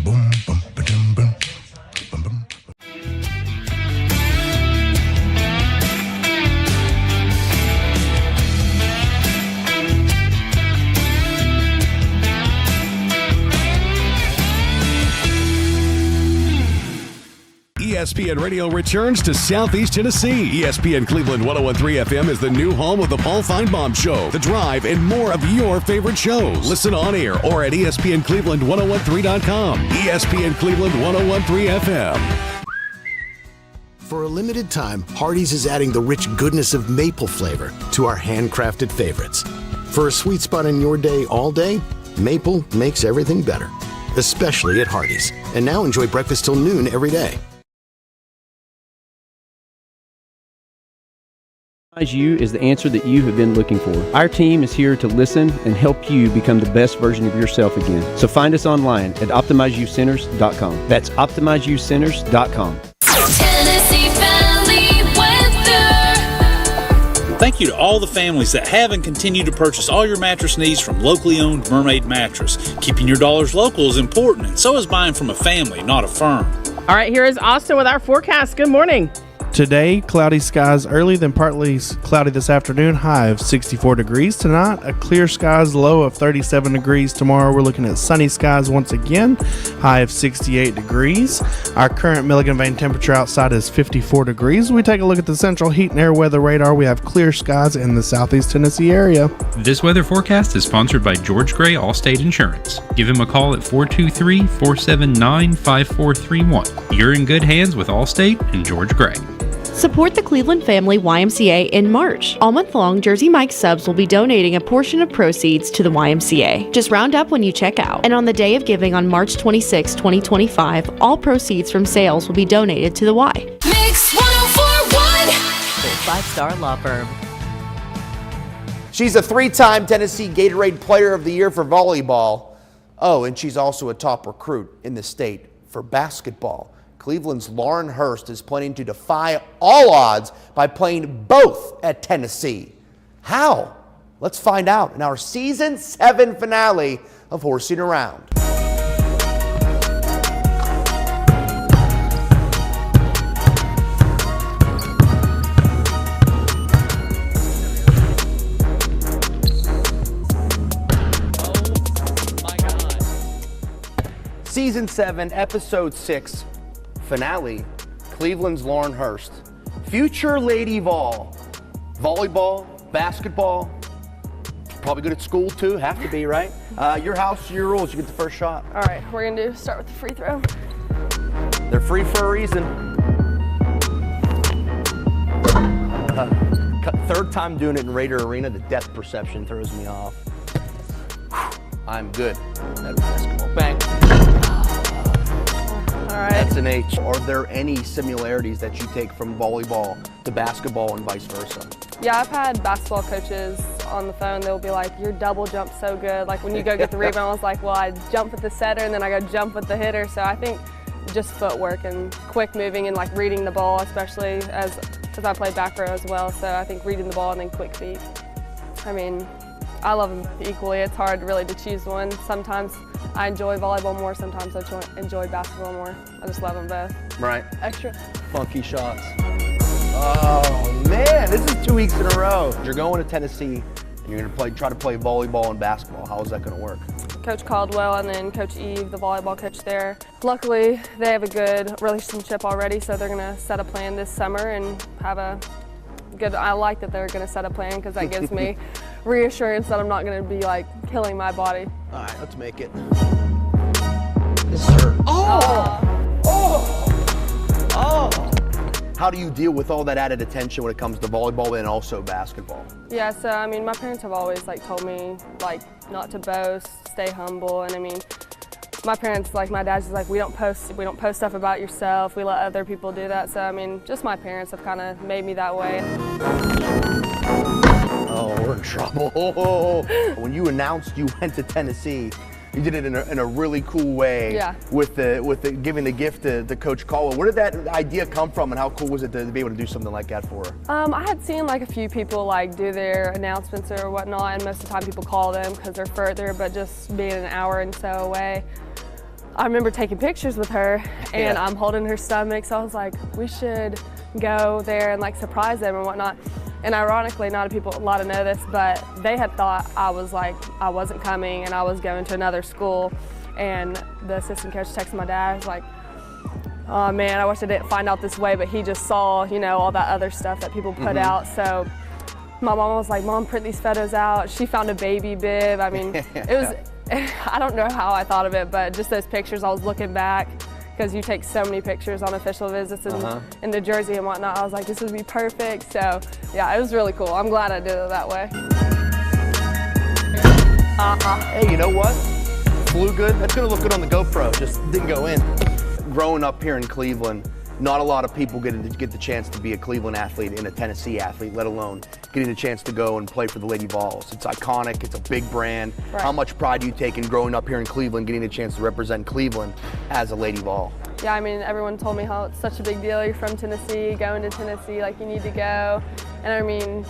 Boom, boom, ba-dum, boom.
ESPN Radio returns to Southeast Tennessee. ESPN Cleveland 101.3 FM is the new home of the Paul Feinbaum Show, The Drive, and more of your favorite shows. Listen on air or at ESPNCleveland1013.com. ESPN Cleveland 101.3 FM.
For a limited time, Hardee's is adding the rich goodness of maple flavor to our handcrafted favorites. For a sweet spot in your day all day, maple makes everything better, especially at Hardee's. And now enjoy breakfast till noon every day.
You is the answer that you have been looking for. Our team is here to listen and help you become the best version of yourself again. So find us online at OptimizeYouCenters.com. That's OptimizeYouCenters.com.
Tennessee Valley weather.
Thank you to all the families that have and continue to purchase all your mattress needs from locally owned Mermaid Mattress. Keeping your dollars local is important, and so is buying from a family, not a firm.
All right, here is Austin with our forecast. Good morning.
Today, cloudy skies early, then partly cloudy this afternoon, high of 64 degrees. Tonight, a clear skies, low of 37 degrees. Tomorrow, we're looking at sunny skies once again, high of 68 degrees. Our current Milligan Vein temperature outside is 54 degrees. We take a look at the Central Heat and Air Weather Radar. We have clear skies in the Southeast Tennessee area.
This weather forecast is sponsored by George Gray Allstate Insurance. Give him a call at 423-479-5431. You're in good hands with Allstate and George Gray.
Support the Cleveland Family YMCA in March. All month long, Jersey Mike's Subs will be donating a portion of proceeds to the YMCA. Just round up when you check out. And on the day of giving on March 26, 2025, all proceeds from sales will be donated to the Y.
Mix 1041.
Five-star law firm.
She's a 3-time Tennessee Gatorade Player of the Year for volleyball. Oh, and she's also a top recruit in the state for basketball. Cleveland's Lauren Hurst is planning to defy all odds by playing both at Tennessee. How? Let's find out in our Season 7 finale of Horsing Around. Season 7, Episode 6, finale, Cleveland's Lauren Hurst. Future Lady Vol. Volleyball, basketball, probably good at school too, have to be, right? Your house, your rules, you get the first shot.
All right, we're gonna start with the free throw.
They're free for a reason. Third time doing it in Raider Arena, the depth perception throws me off. I'm good at basketball. Bang.
All right.
That's an H. Are there any similarities that you take from volleyball to basketball and vice versa?
Yeah, I've had basketball coaches on the phone. They'll be like, your double jump's so good. Like when you go get the rebound, I was like, well, I jump with the setter and then I go jump with the hitter. So I think just footwork and quick moving and like reading the ball, especially as I play back row as well. So I think reading the ball and then quick feet. I mean, I love them equally. It's hard really to choose one. Sometimes I enjoy volleyball more, sometimes I enjoy basketball more. I just love them both.
Right.
Extra.
Funky shots. Oh man, this is 2 weeks in a row. You're going to Tennessee and you're gonna try to play volleyball and basketball. How is that gonna work?
Coach Caldwell and then Coach Eve, the volleyball coach there. Luckily, they have a good relationship already, so they're gonna set a plan this summer and have a good, I like that they're gonna set a plan because that gives me reassurance that I'm not gonna be like killing my body.
All right, let's make it. This hurt. Oh! How do you deal with all that added attention when it comes to volleyball and also basketball?
Yeah, so I mean, my parents have always like told me like not to boast, stay humble, and I mean, my parents, like my dad's just like, we don't post stuff about yourself, we let other people do that. So I mean, just my parents have kind of made me that way.
Oh, we're in trouble. When you announced you went to Tennessee, you did it in a really cool way.
Yeah.
With the giving the gift to Coach Caldwell. Where did that idea come from, and how cool was it to be able to do something like that for her?
I had seen like a few people like do their announcements or whatnot, and most of the time people call them because they're further, but just being an hour and so away. I remember taking pictures with her, and I'm holding her stomach, so I was like, we should go there and like surprise them and whatnot. And ironically, not a lot of know this, but they had thought I wasn't coming and I was going to another school. And the assistant coach texted my dad, was like, oh man, I wish I didn't find out this way, but he just saw, you know, all that other stuff that people put out. So my mom was like, Mom, print these photos out. She found a baby bib. I mean, it was, I don't know how I thought of it, but just those pictures, I was looking back, because you take so many pictures on official visits in the jersey and whatnot. I was like, this would be perfect. So yeah, it was really cool. I'm glad I did it that way.
Hey, you know what? Flew good. That's gonna look good on the GoPro. Just didn't go in. Growing up here in Cleveland, not a lot of people get the chance to be a Cleveland athlete and a Tennessee athlete, let alone getting the chance to go and play for the Lady Vols. It's iconic, it's a big brand.
Right.
How much pride do you take in growing up here in Cleveland, getting a chance to represent Cleveland as a Lady Vol?
Yeah, I mean, everyone told me how it's such a big deal. You're from Tennessee, going to Tennessee, like you need to go. And I mean,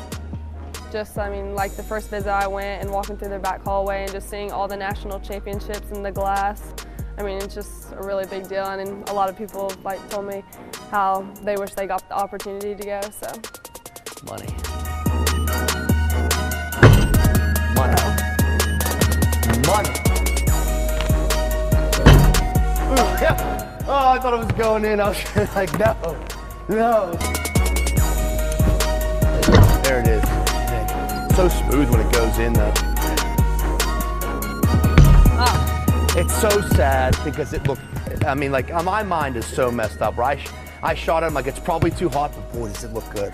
like the first visit I went and walking through their back hallway and just seeing all the national championships in the glass. I mean, it's just a really big deal, and a lot of people like told me how they wish they got the opportunity to go. So,
money. Oh, I thought it was going in. I was like, no. There it is. So smooth when it goes in, though. It's so sad because it looked, I mean, like, my mind is so messed up. I shot it. I'm like, it's probably too hot, but boy, does it look good.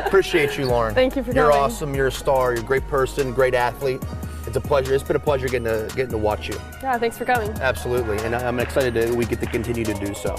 Appreciate you, Lauren.
Thank you for
You're
coming.
awesome. You're a star. You're a great person, great athlete. It's a pleasure. It's been a pleasure getting to watch you.
Yeah, thanks for coming.
Absolutely, and I'm excited that we get to continue to do so.